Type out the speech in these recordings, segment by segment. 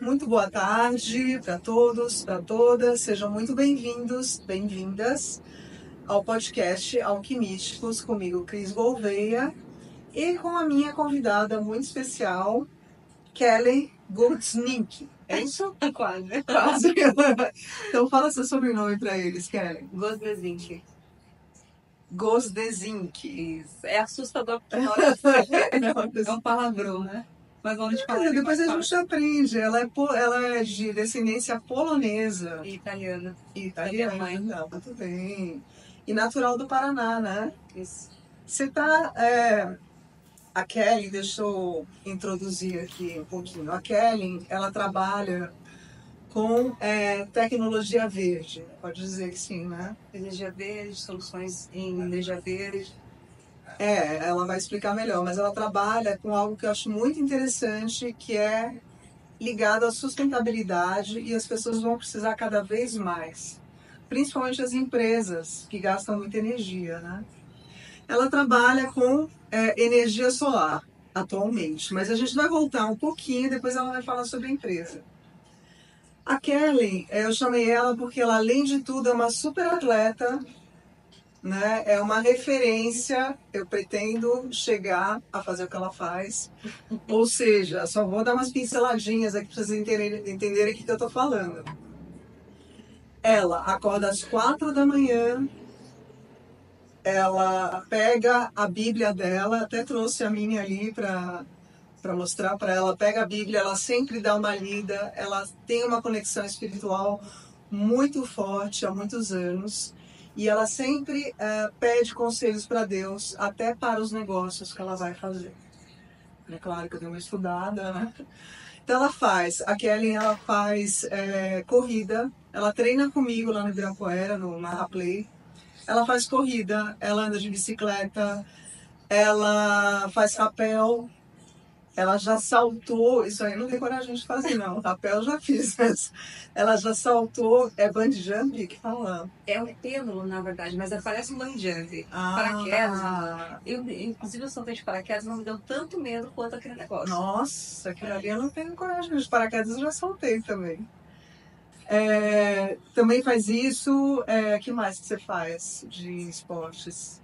Muito boa tarde para todos, para todas. Sejam muito bem-vindos, bem-vindas ao podcast Alquimísticos, comigo, Cris Gouveia, e com a minha convidada muito especial, Kelly Goldsnick. É isso? Quase. Quase. Então fala seu sobrenome para eles, Kelly. Gosdezinck. Gosdezinck. Isso. É assustador porque na hora de escrever é um palavrão, né? Mas na hora de falar Depois a gente aprende. Ela é de descendência polonesa. e italiana. Italiana, mãe. não, muito bem. E natural do Paraná, né? Isso. Você tá... A Kelly, deixa eu introduzir aqui um pouquinho. A Kelly, ela trabalha com tecnologia verde. Pode dizer que sim, né? Energia verde, soluções em energia verde. Ela vai explicar melhor, mas ela trabalha com algo que eu acho muito interessante, que é ligado à sustentabilidade, e as pessoas vão precisar cada vez mais, principalmente as empresas que gastam muita energia, né? Ela trabalha com energia solar atualmente, mas a gente vai voltar um pouquinho, depois ela vai falar sobre a empresa. A Kelly, eu chamei ela porque ela, além de tudo, é uma super atleta, né? É uma referência. Eu pretendo chegar a fazer o que ela faz, ou seja, só vou dar umas pinceladinhas aqui para vocês entenderem o que eu estou falando. Ela acorda às 4 da manhã, ela pega a Bíblia dela, até trouxe a minha ali para mostrar para ela, pega a Bíblia, ela sempre dá uma lida, ela tem uma conexão espiritual muito forte há muitos anos, e ela sempre pede conselhos para Deus, até para os negócios que ela vai fazer. É claro que eu dei uma estudada, né? Então a Kelly, ela faz corrida, ela treina comigo lá no Ibirapuera, no Marra Play. Ela faz corrida, ela anda de bicicleta, ela faz rapel, ela já saltou, isso aí eu não tenho coragem de fazer não, rapel eu já fiz, mas ela já saltou, bungee jump que fala? É um pêndulo, na verdade, mas parece um bungee jump. Paraquedas. Inclusive, eu saltei de paraquedas, não me deu tanto medo quanto aquele negócio. Nossa, aquilo ali eu não tenho coragem, de paraquedas eu já saltei também. Também faz isso. Que mais que você faz de esportes?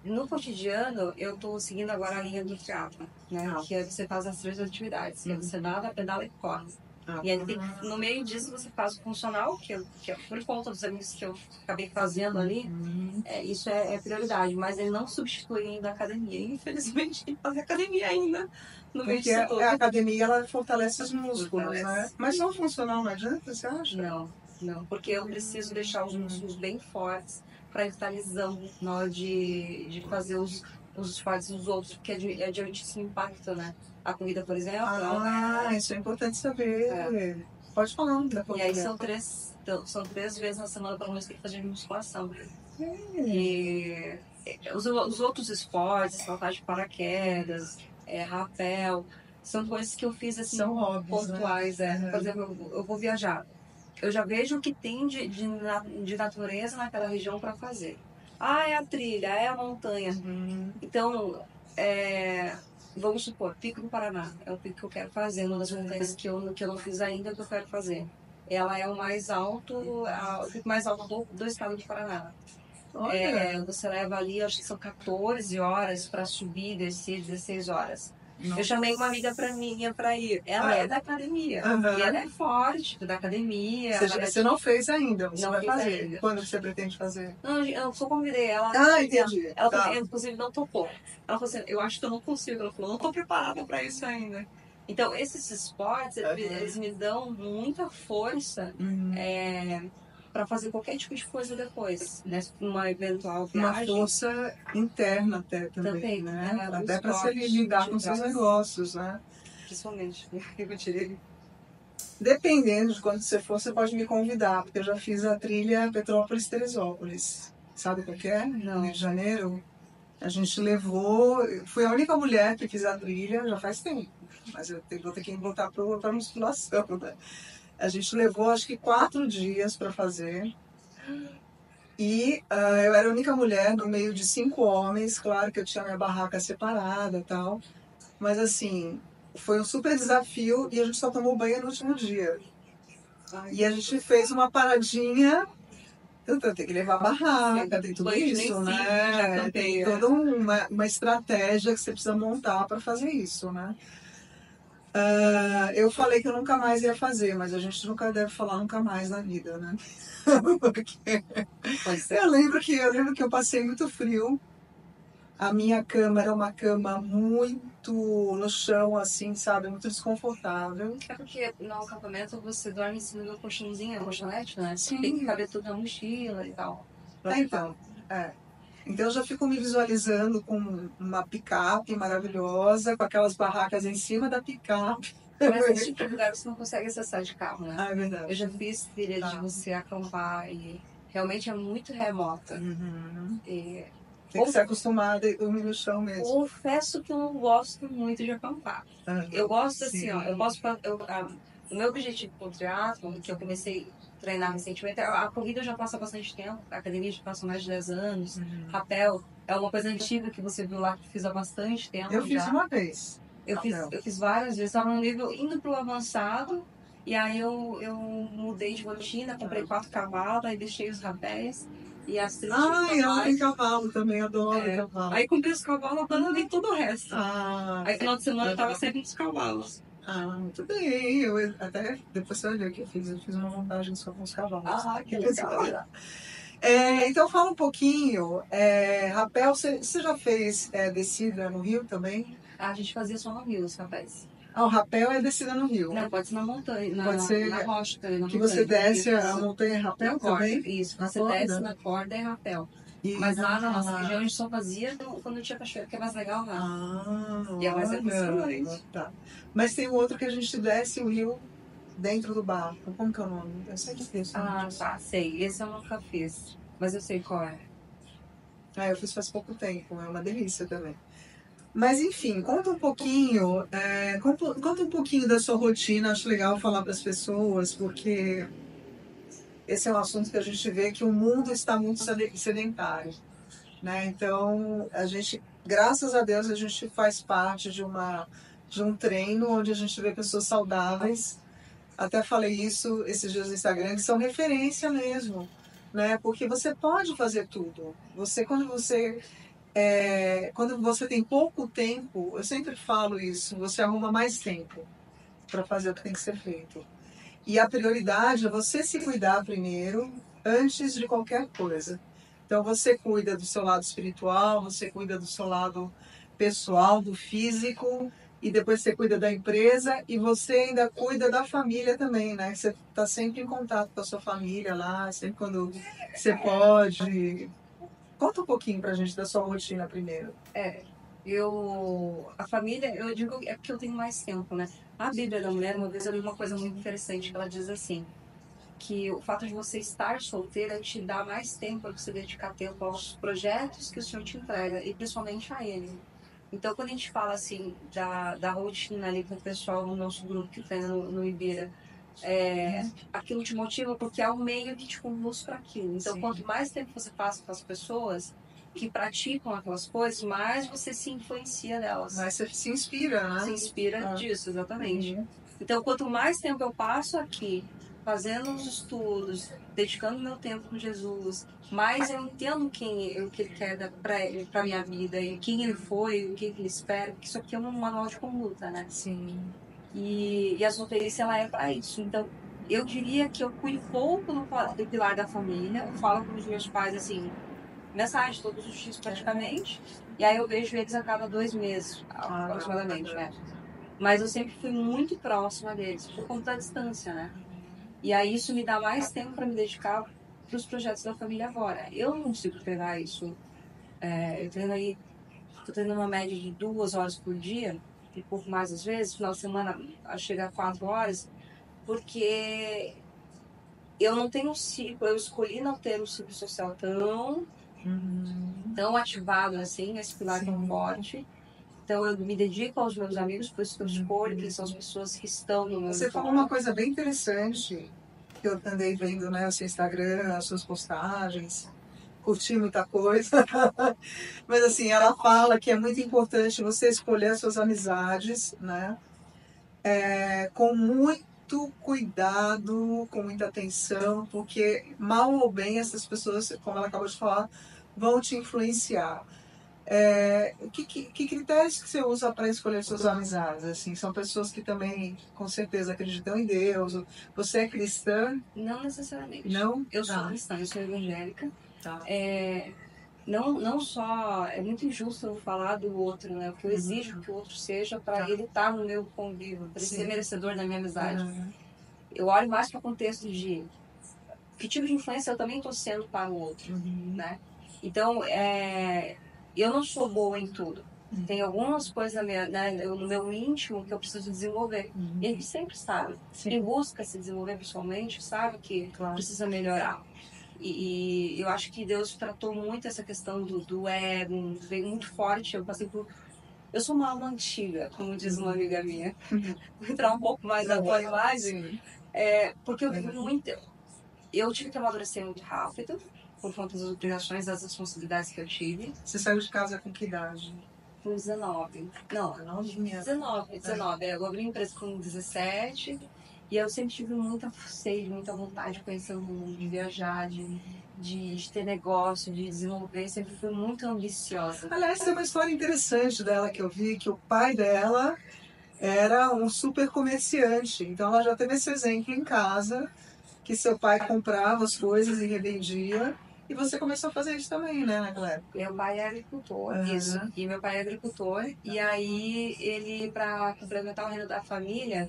No cotidiano, eu tô seguindo agora a linha do triatlo, né? Que é você faz as 3 atividades, que é você nada, pedala e corre. E aí, no meio disso, você faz o funcional, que é por conta dos amigos que eu acabei fazendo ali, isso é prioridade, mas ele não substitui ainda a academia. Infelizmente, tem que fazer academia ainda no meio disso Porque todo. a academia, ela fortalece os músculos, né? Mas não funcional, não adianta, você acha? Não, porque eu preciso deixar os músculos bem fortes para evitar lesão na hora de fazer os esportes dos outros, porque é de altíssimo impacto, né? A corrida, por exemplo. Isso é importante saber. Pode falar. E aí são 3 vezes na semana, pelo menos, tem que fazer musculação. E os outros esportes, saltar de paraquedas, rapel, são coisas que eu fiz assim, são hobbies, pontuais. né? Por exemplo, eu vou viajar. Eu já vejo o que tem de natureza naquela região para fazer. É a trilha, é a montanha. Então, vamos supor, Pico do Paraná. É o pico que eu quero fazer, uma das montanhas que eu não fiz ainda, que eu quero fazer. Ela é o mais alto, o pico mais alto do estado do Paraná. Você leva ali, acho que são 14 horas para subir e descer, 16 horas. Nossa. Eu chamei uma amiga minha para ir. Ela é da academia. E ela é forte da academia. Você não fez ainda, você não vai fazer. Ainda. Quando você pretende fazer? Não, eu só convidei ela. Entendi. Ela inclusive, não topou. Ela falou assim, eu acho que eu não consigo. Ela falou, não estou preparada para isso ainda. Então, esses esportes, eles me dão muita força para fazer qualquer tipo de coisa depois, né? Uma eventual viagem. Uma força interna também, né? Até para você lidar com seus negócios, né? Principalmente, eu tirei. Dependendo de quando você for, você pode me convidar, porque eu já fiz a trilha Petrópolis-Teresópolis. Sabe qual que é? Não. No Rio de Janeiro. A gente levou... Fui a única mulher que fiz a trilha, já faz tempo. Mas vou ter que voltar para a musculação, né? A gente levou acho que 4 dias para fazer. E eu era a única mulher no meio de 5 homens. Claro que eu tinha minha barraca separada e tal. Mas assim, foi um super desafio e a gente só tomou banho no último dia. E a gente fez uma paradinha. Então tem que levar barraca, tem tudo isso, né? Tem toda uma estratégia que você precisa montar para fazer isso, né? Eu falei que eu nunca mais ia fazer, mas a gente nunca deve falar nunca mais na vida, né? Porque eu lembro que eu passei muito frio. A minha cama era uma cama muito no chão, assim, sabe? Muito desconfortável. É porque no acampamento você dorme em cima do colchãozinho, colchonete, né? Sim. Tem que caber tudo na mochila e tal. Então, Então eu já fico me visualizando com uma picape maravilhosa, com aquelas barracas em cima da picape. Mas esse tipo de lugar você não consegue acessar de carro, né? É verdade. Eu já fiz trilha de você acampar e realmente é muito remota. Uhum. E Tem que ser acostumada e dormir no chão mesmo. confesso que eu não gosto muito de acampar. Eu gosto assim, ó, o meu objetivo com o triatlon, que eu comecei a treinar recentemente, a corrida já passa bastante tempo, a academia já passa mais de 10 anos, rapel é uma coisa antiga que você viu lá que fiz há bastante tempo. Eu fiz uma vez. Eu fiz várias vezes, estava no nível indo pro avançado, e aí eu mudei de rotina, comprei 4 cavalos, aí deixei os rapéis. E as trilhas ela tem cavalo também, adoro cavalo. Aí comprei os cavalos, abandonei todo o resto. Aí final de semana eu tava sempre nos cavalos. Muito bem. Eu até depois você vai ver o que eu fiz. Eu fiz uma montagem só com os cavalos. Que legal. Então fala um pouquinho. Rapel, você já fez descida no Rio também? A gente fazia só no Rio, os rapéis. O rapel é descida no Rio. Não, pode ser na montanha, pode ser na rocha também, na que montanha. você desce a montanha em rapel também? Isso, você desce na corda e rapel. Mas lá na nossa região a gente só fazia quando tinha cachoeira, que é mais legal lá. E é mais emocionante. Tá. Mas tem um outro que a gente desce o rio dentro do barco. Como que é o nome? Eu sei que fiz. Tá, sei. Esse eu nunca fiz. Mas eu sei qual é. Eu fiz faz pouco tempo. É uma delícia também. Mas enfim, conta um pouquinho, conta um pouquinho da sua rotina. Acho legal falar para as pessoas, porque esse é um assunto que a gente vê que o mundo está muito sedentário, né? Então, graças a Deus, a gente faz parte de um treino onde a gente vê pessoas saudáveis. Até falei isso esses dias no Instagram, que são referência mesmo, né? Porque você pode fazer tudo. Quando você tem pouco tempo, eu sempre falo isso, você arruma mais tempo para fazer o que tem que ser feito. E a prioridade é você se cuidar primeiro, antes de qualquer coisa. Então você cuida do seu lado espiritual, você cuida do seu lado pessoal, do físico, e depois você cuida da empresa e você ainda cuida da família também, né? Você está sempre em contato com a sua família lá, sempre quando você pode. Conta um pouquinho pra gente da sua rotina primeiro. A família, eu digo, é porque eu tenho mais tempo, né? A Bíblia da Mulher, uma vez eu li uma coisa muito interessante, que ela diz assim, que o fato de você estar solteira te dá mais tempo para você dedicar tempo aos projetos que o Senhor te entrega, e principalmente a Ele. Então, quando a gente fala assim da rotina ali com o pessoal no nosso grupo que treina no Ibira, aquilo te motiva porque é o meio que te conduz para aquilo. Então, quanto mais tempo você passa com as pessoas que praticam aquelas coisas, mais você se influencia delas. Mais você se inspira, né? Se inspira disso, exatamente. Então, quanto mais tempo eu passo aqui, fazendo os estudos, dedicando meu tempo com Jesus, mais eu entendo o que ele quer para minha vida, e quem ele foi, o que ele espera, porque isso aqui é um manual de conduta, né? Sim. E a solteirice, ela é para isso. Então, eu diria que eu cuido pouco do pilar da família. Eu falo com os meus pais, assim, mensagem todos os dias praticamente. E aí eu vejo eles a cada 2 meses, aproximadamente, né? Mas eu sempre fui muito próxima deles, por conta da distância, né? E aí isso me dá mais tempo para me dedicar para os projetos da família agora. Eu não consigo treinar isso. Eu treino aí, estou treinando uma média de 2 horas por dia, um pouco mais às vezes, final de semana chega a 4 horas, porque eu não tenho um ciclo, eu escolhi não ter um ciclo social tão ativado assim, esse pilar tão forte. Então, eu me dedico aos meus amigos, por isso que eu escolho, que são as pessoas que estão no meu Você falou uma coisa bem interessante, que eu andei vendo, né, o seu Instagram, as suas postagens, curti muita coisa. Mas assim, ela fala que é muito importante você escolher as suas amizades, né? Com muito cuidado, com muita atenção, porque mal ou bem essas pessoas, como ela acabou de falar, vão te influenciar. Que critérios que você usa para escolher suas amizades? Assim, são pessoas que também, com certeza, acreditam em Deus. Você é cristã? Não necessariamente. Não? Eu sou cristã, eu sou evangélica. Tá. Não só... É muito injusto eu falar do outro, né? O que eu exijo que o outro seja para ele estar no meu convívio, para ele ser merecedor da minha amizade. Eu olho mais para o contexto de que tipo de influência eu também estou sendo para o outro, né? Então, eu não sou boa em tudo. Tem algumas coisas no meu íntimo que eu preciso desenvolver. E a gente sempre sabe. Quem busca se desenvolver pessoalmente sabe que precisa melhorar. E eu acho que Deus tratou muito essa questão do ego, veio muito forte. Eu sou uma alma antiga, como diz uma amiga minha. Vou entrar um pouco mais na tua imagem. Porque eu vivo muito... Eu tive que amadurecer muito rápido, por conta das obrigações, das responsabilidades que eu tive. Você saiu de casa com que idade? Com 19. Não, 19. Eu abri uma empresa com 17. E eu sempre tive muita sede, muita vontade de conhecer o mundo, de viajar, de ter negócio, de desenvolver. Sempre fui muito ambiciosa. Aliás, tem uma história interessante dela que eu vi, que o pai dela era um super comerciante. Então ela já teve esse exemplo em casa, que seu pai comprava as coisas e revendia. E você começou a fazer isso também, né, naquela época? Meu pai é agricultor, isso. E meu pai é agricultor. E aí, ele, para complementar o reino da família,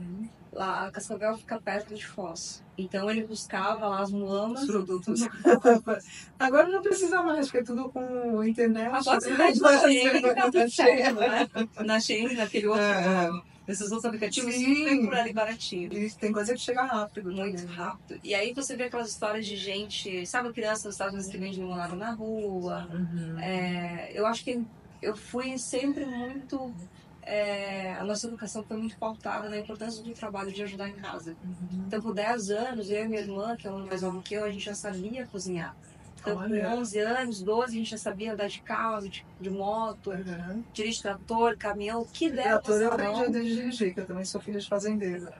lá a Cascavel fica perto de Foz. Então, ele buscava lá as muambas. Os produtos. Agora não precisa mais, porque é tudo com internet. Agora você vai na Shein, tá tudo certo, né? Na Shein, naquele outro... Esses outros aplicativos, vem por ali baratinho. E tem coisa que chega rápido. Muito rápido. E aí você vê aquelas histórias de gente, sabe, criança nos Estados Unidos que vende limonada na rua. Eu acho que eu fui sempre muito... a nossa educação foi muito pautada na importância do trabalho de ajudar em casa. Então, por 10 anos, eu e minha irmã, que é uma mais nova que eu, a gente já sabia cozinhar. Então, com 11 anos, 12, a gente já sabia andar de carro, de moto, dirigir trator, caminhão, o que der. Trator eu aprendi a dirigir, que eu também sou filha de fazendeiro.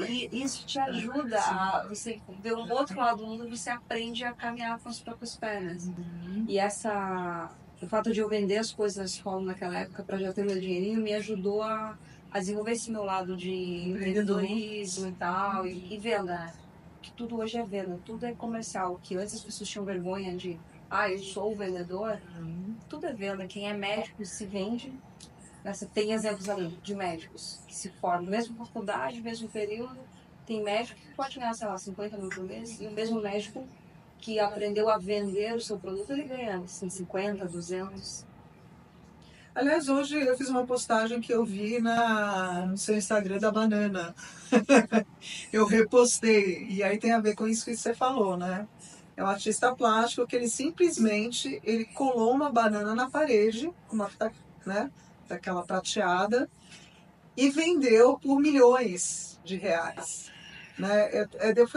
E isso te ajuda a você ver um outro lado do mundo, você aprende a caminhar com as próprias pernas. E o fato de eu vender as coisas na escola naquela época para já ter meu dinheirinho me ajudou a desenvolver esse meu lado de empreendedorismo e tal, e venda, né? Que tudo hoje é venda, tudo é comercial. Que antes as pessoas tinham vergonha de, eu sou o vendedor. Tudo é venda. Quem é médico se vende. Você tem exemplos ali de médicos que se formam, mesmo faculdade, mesmo período. Tem médico que pode ganhar, sei lá, 50 mil por mês, e o mesmo médico que aprendeu a vender o seu produto, ele ganha assim, 50, 200. Aliás, hoje eu fiz uma postagem que eu vi no seu Instagram da banana. Eu repostei, e aí tem a ver com isso que você falou, né? É um artista plástico que ele simplesmente colou uma banana na parede, com uma fita, né, daquela prateada, e vendeu por milhões de reais. Né? Eu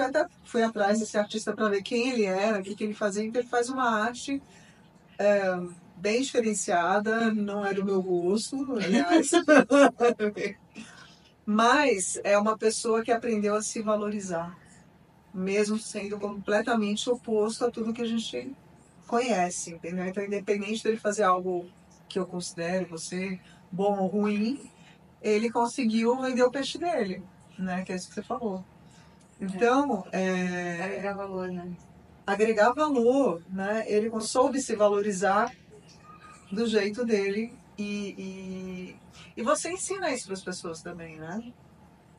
fui atrás desse artista para ver quem ele era, o que ele fazia, então ele faz uma arte bem diferenciada, não é do meu gosto, aliás. Mas é uma pessoa que aprendeu a se valorizar, mesmo sendo completamente oposto a tudo que a gente conhece, entendeu? Então, independente dele fazer algo que eu considero você bom ou ruim, ele conseguiu vender o peixe dele, né? Que é isso que você falou. Então, agregar valor, né? Agregar valor, né? Ele soube se valorizar do jeito dele e você ensina isso para as pessoas também, né?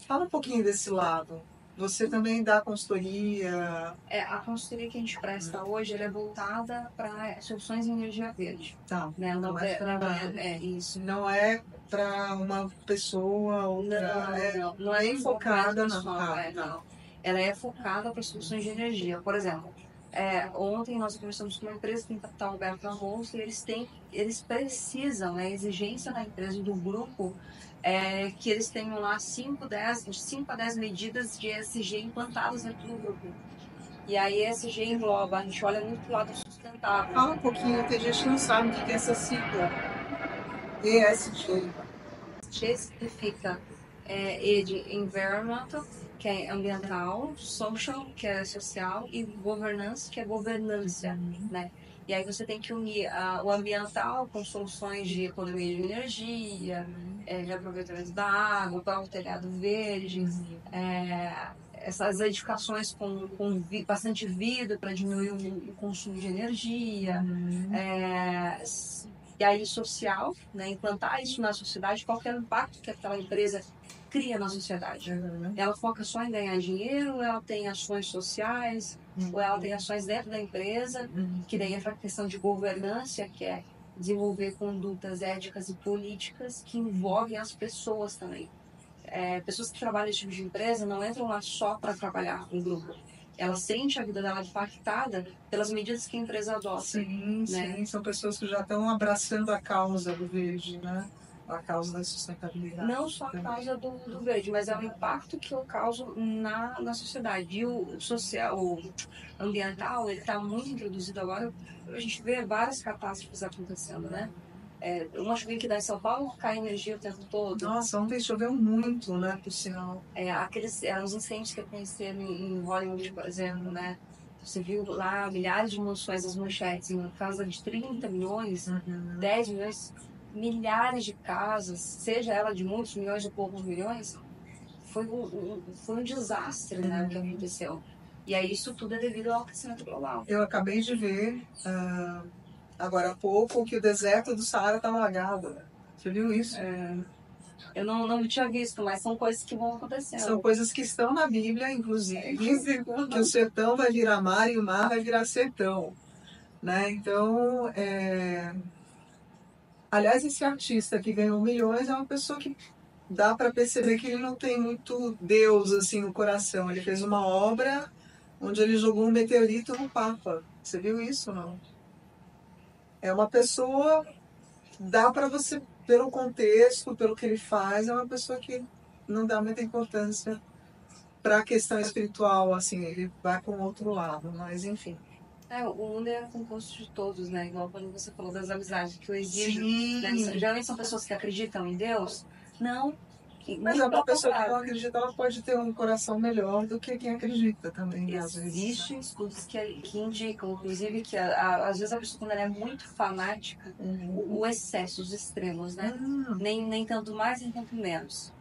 Fala um pouquinho desse lado. Você também dá consultoria? A consultoria que a gente presta hoje, ela é voltada para soluções em energia verde. Tá. Né? Isso. Não é para uma pessoa ou não é nem focada não. Ela é focada para soluções de energia. Por exemplo, Ontem nós conversamos com uma empresa que tem capital aberto na bolsa e eles precisam, a exigência da empresa, do grupo, que eles tenham lá 5 a 10 medidas de ESG implantadas dentro do grupo. E aí ESG engloba, a gente olha muito pro lado sustentável. Fala um pouquinho, tem gente que não sabe o que é essa sigla. ESG. ESG significa E de environmental, que é ambiental, social, que é social, e governance, que é governança, né? E aí você tem que unir o ambiental com soluções de economia de energia, reaproveitamento da água, para o telhado verde, essas edificações com bastante vidro para diminuir o consumo de energia, e aí social, né? Implantar isso na sociedade, qual é o impacto que aquela empresa cria na sociedade. Ela foca só em ganhar dinheiro, ou ela tem ações sociais, ou ela tem ações dentro da empresa, que daí entra a questão de governança, que é desenvolver condutas éticas e políticas que envolvem as pessoas também. Pessoas que trabalham nesse tipo de empresa não entram lá só para trabalhar com o grupo. Ela sente a vida dela impactada pelas medidas que a empresa adota. Sim, né? sim. São pessoas que já estão abraçando a causa do verde, né? A causa da sustentabilidade. Não só a causa do verde, mas é o impacto que eu causo na sociedade. E o social, o ambiental, ele está muito introduzido agora. A gente vê várias catástrofes acontecendo, né? Uma chuvinha que dá em São Paulo, cai energia o tempo todo. Nossa, ontem choveu muito, né, por sinal. Os incêndios que aconteceram em Hollywood, por exemplo, né? Você viu lá milhares de munições das manchetes, em casa de 30 milhões, 10 milhões, milhares de casas, seja ela de muitos milhões ou poucos milhões, foi um desastre, né, o que aconteceu. E aí isso tudo é devido ao aquecimento global. Eu acabei de ver, agora há pouco, que o deserto do Saara está alagado. Você viu isso? Eu não tinha visto, mas são coisas que vão acontecendo. São coisas que estão na Bíblia, inclusive, que o sertão vai virar mar e o mar vai virar sertão. Né? Então, aliás, esse artista que ganhou milhões é uma pessoa que dá para perceber que ele não tem muito Deus assim no coração. Ele fez uma obra onde ele jogou um meteorito no Papa. Você viu isso, não? É uma pessoa, dá para você, pelo contexto, pelo que ele faz, é uma pessoa que não dá muita importância para a questão espiritual, assim, ele vai para um outro lado, mas enfim. O mundo é composto de todos, né? Igual quando você falou das amizades, que eu exijo. Sim. Né? Geralmente são pessoas que acreditam em Deus. Não. Mas uma pessoa que não acredita, ela pode ter um coração melhor do que quem acredita também, às vezes. Existem estudos que indicam, inclusive, que às vezes a pessoa, quando ela é muito fanática, o excesso, os extremos, né? Nem tanto mais, nem tanto menos.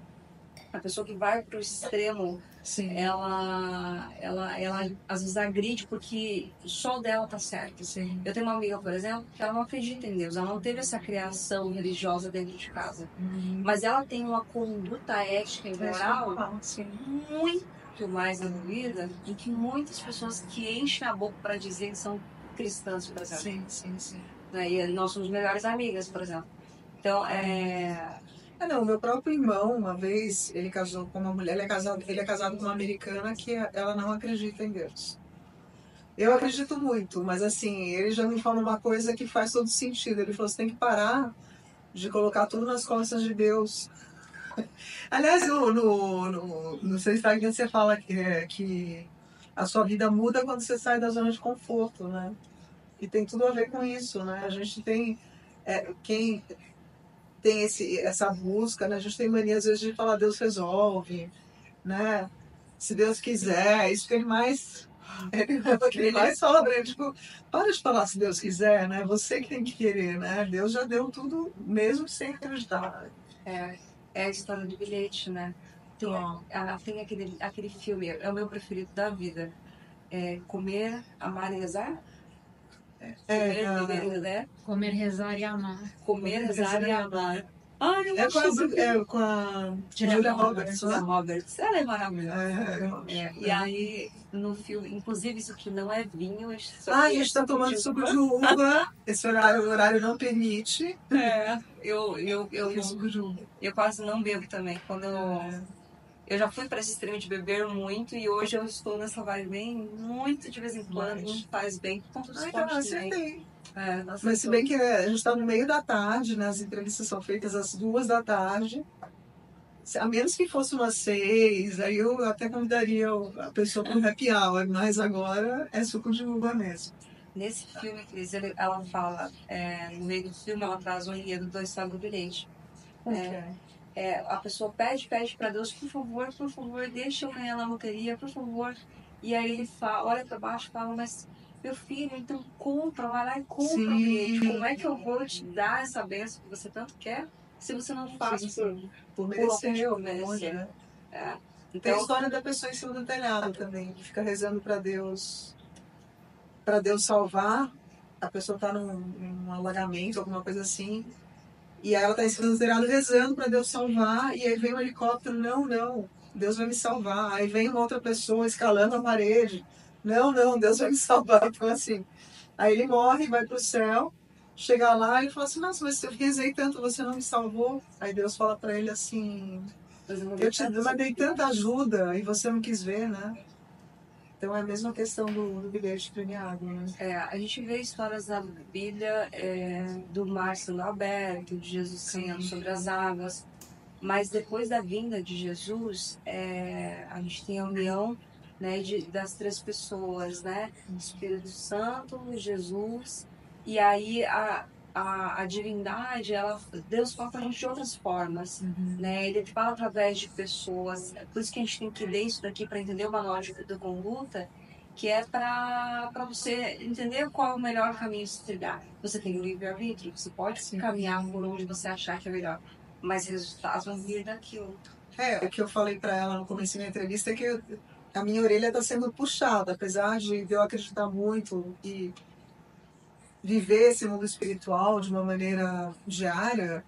A pessoa que vai para o extremo, ela às vezes agride porque só dela tá certo. Sim. Eu tenho uma amiga, por exemplo, que ela não acredita em Deus, ela não teve essa criação religiosa dentro de casa. Mas ela tem uma conduta ética e moral muito mais evoluída do que muitas pessoas que enchem a boca para dizer que são cristãs, por exemplo. Sim. E nós somos melhores amigas, por exemplo. Então, meu próprio irmão, uma vez, ele casou com uma mulher, ele é casado com uma americana que ela não acredita em Deus. Eu acredito muito, mas assim, ele já me falou uma coisa que faz todo sentido. Ele falou, você tem que parar de colocar tudo nas costas de Deus. Aliás, no seu Instagram você fala que a sua vida muda quando você sai da zona de conforto, né? E tem tudo a ver com isso, né? A gente tem... quem tem essa busca, né? A gente tem mania às vezes de falar Deus resolve, né? Se Deus quiser, isso que ele mais fala pra ele, tipo, para de falar se Deus quiser, né? Você que tem que querer, né? Deus já deu tudo mesmo sem acreditar. É a história do bilhete, né? Tem aquele filme, é o meu preferido da vida. Comer, Amar e Rezar? Comer, rezar e amar. Comer, rezar e amar. Com a Julia Roberts. Julia Roberts. Ela é maravilhosa. E aí, no filme, inclusive isso aqui não é vinho. A gente está tomando suco de uva. Esse horário não permite. Eu quase não bebo também. Quando Eu já fui para esse extremo de beber muito e hoje eu estou nessa vibe bem, muito de vez em quando, não faz bem por conta do Ah, então eu esporte também. acertei. Nossa, Mas se bem que a gente está no meio da tarde, né? As entrevistas são feitas às 2 da tarde. A menos que fosse umas 6, aí eu até convidaria a pessoa para um happy hour, mas agora é suco de uva mesmo. Nesse filme, Cris, ela fala, no meio do filme, ela traz um enredo do estado do bilhete. A pessoa pede para Deus, por favor, deixa eu ganhar na loteria, por favor. E aí ele fala, olha para baixo e fala, mas meu filho, então compra, vai lá e compra o bilhete. Como é que eu vou te dar essa bênção que você tanto quer se você não faz por merecer, merecer, merecer? né? Então, Tem a história da pessoa em cima do telhado também, que fica rezando para Deus salvar. A pessoa está num alagamento, alguma coisa assim, e aí ela está em cima do telhado rezando para Deus salvar, e aí vem um helicóptero, não, Deus vai me salvar. Aí vem uma outra pessoa escalando a parede, não, Deus vai me salvar. Então assim, aí ele morre, vai para o céu, chega lá e ele fala assim, nossa, mas eu rezei tanto, você não me salvou. Aí Deus fala para ele assim, eu te mandei tanta ajuda e você não quis ver, né? Então é a mesma questão do bilhete premiado, né? a gente vê histórias na Bíblia do mar sendo aberto, de Jesus caminhando sobre as águas, mas depois da vinda de Jesus, a gente tem a união, né, das três pessoas, né? Espírito Santo, Jesus, e aí a divindade, Deus fala com a gente de outras formas, né? Ele fala através de pessoas, por isso que a gente tem que ler isso daqui para entender o manual de conduta, que é para você entender qual é o melhor caminho a se trilhar. Você tem o livre-arbítrio, você pode caminhar por onde você achar que é melhor, mas resultados vão vir daquilo. O que eu falei para ela no começo da entrevista é que a minha orelha está sendo puxada, apesar de eu acreditar muito e viver esse mundo espiritual de uma maneira diária.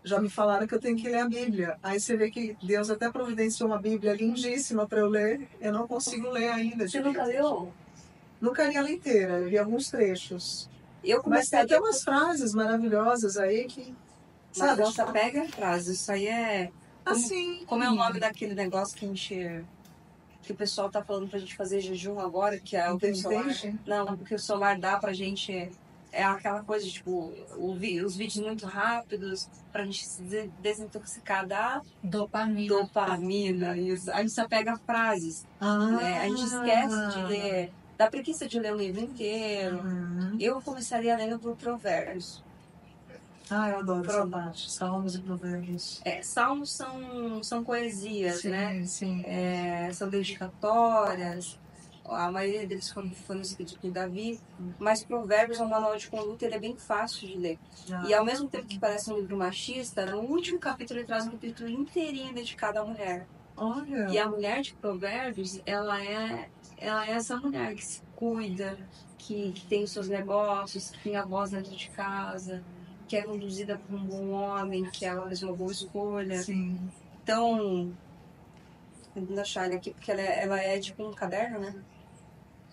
Já me falaram que eu tenho que ler a Bíblia. Aí você vê que Deus até providenciou uma Bíblia lindíssima para eu ler. Eu não consigo ler ainda. Você nunca leu? Nunca li ela inteira, eu li alguns trechos. Eu Mas tem até começaria umas frases maravilhosas aí que. Mas Sabe? nossa, pega a frase. Isso aí é. Assim. Como é o nome daquele negócio que o pessoal tá falando pra gente fazer jejum agora, que é o que o celular. Não, porque o celular dá pra gente. É aquela coisa, tipo, os vídeos muito rápidos pra gente se desintoxicar da dopamina. Isso. A gente só pega frases. Né? A gente esquece de ler. Dá preguiça de ler o livro inteiro. Eu começaria lendo por Provérbios. Eu adoro essa parte. Salmos e provérbios. Salmos são poesias, sim, né? Sim. São dedicatórias. A maioria deles foram escritos por Davi. Mas Provérbios é um manual de conduta, ele é bem fácil de ler. E ao mesmo tempo que parece um livro machista, no último capítulo ele traz um capítulo inteirinho dedicado à mulher. Olha. E a mulher de Provérbios, ela é essa mulher que se cuida, que tem os seus negócios, que tem a voz dentro de casa, que é conduzida por um bom homem, que ela fez uma boa escolha. Sim. Então, tentando achar ele aqui, porque ela é tipo um caderno, né?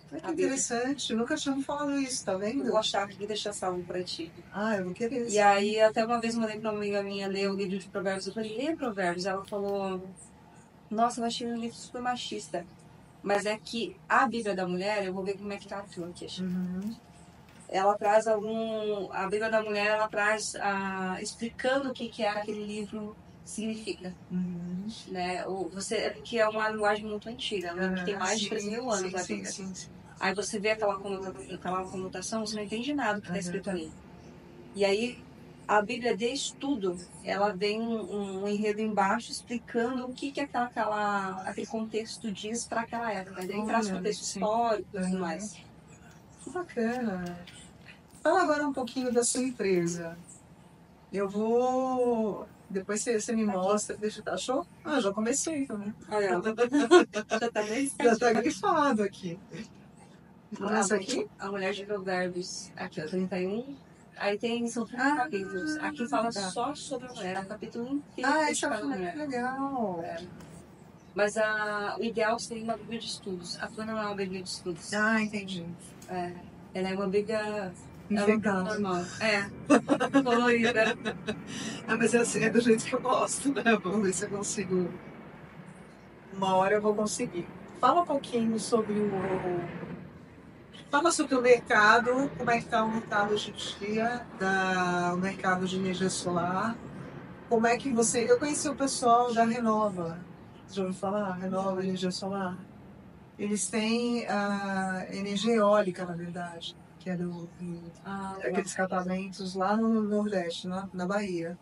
Que interessante, eu nunca tinha me falado isso, tá vendo? Eu vou achar aqui e deixar salvo pra ti. Eu vou querer. E aí, até uma vez eu mandei pra uma amiga minha ler o livro de Provérbios. Eu falei, lê Provérbios. Ela falou, nossa, eu achei um livro super machista. Mas é que a Bíblia da Mulher, eu vou ver como é que tá aqui. Ela traz a Bíblia da Mulher, ela traz explicando o que é aquele livro significa. Né? Porque é uma linguagem muito antiga, né? Que tem mais de 3.000 anos a Bíblia. Sim. Aí você vê aquela conotação, você não entende nada do que está escrito ali. E aí, a Bíblia de estudo, ela vem um enredo embaixo explicando o que aquele contexto diz para aquela época. Daí traz contexto histórico e tudo mais. Que bacana. Fala agora um pouquinho da sua empresa. Eu vou... Depois você me mostra. Achou? Já comecei também. Já tá grifado aqui. Essa aqui? A Mulher de Provérbios. Aqui, ó, 31. Aí são 30 capítulos. Aqui fala só sobre a mulher. É um capítulo inteiro. Essa é muito legal. Mas o ideal seria uma Bíblia de estudos. A tua não é uma Bíblia de estudos. Entendi. Ela é uma Bíblia... normal. Colorida. Mas é do jeito que eu gosto, né? Vamos ver se eu consigo uma hora eu vou conseguir. Fala um pouquinho sobre Fala sobre o mercado, como é que está o mercado hoje em dia, o mercado de energia solar. Como é que você... Eu conheci o pessoal da Renova. Já ouviu falar? Renova Energia Solar. Eles têm a energia eólica, na verdade, que é Legal. daqueles catamentos lá no Nordeste, na Bahia.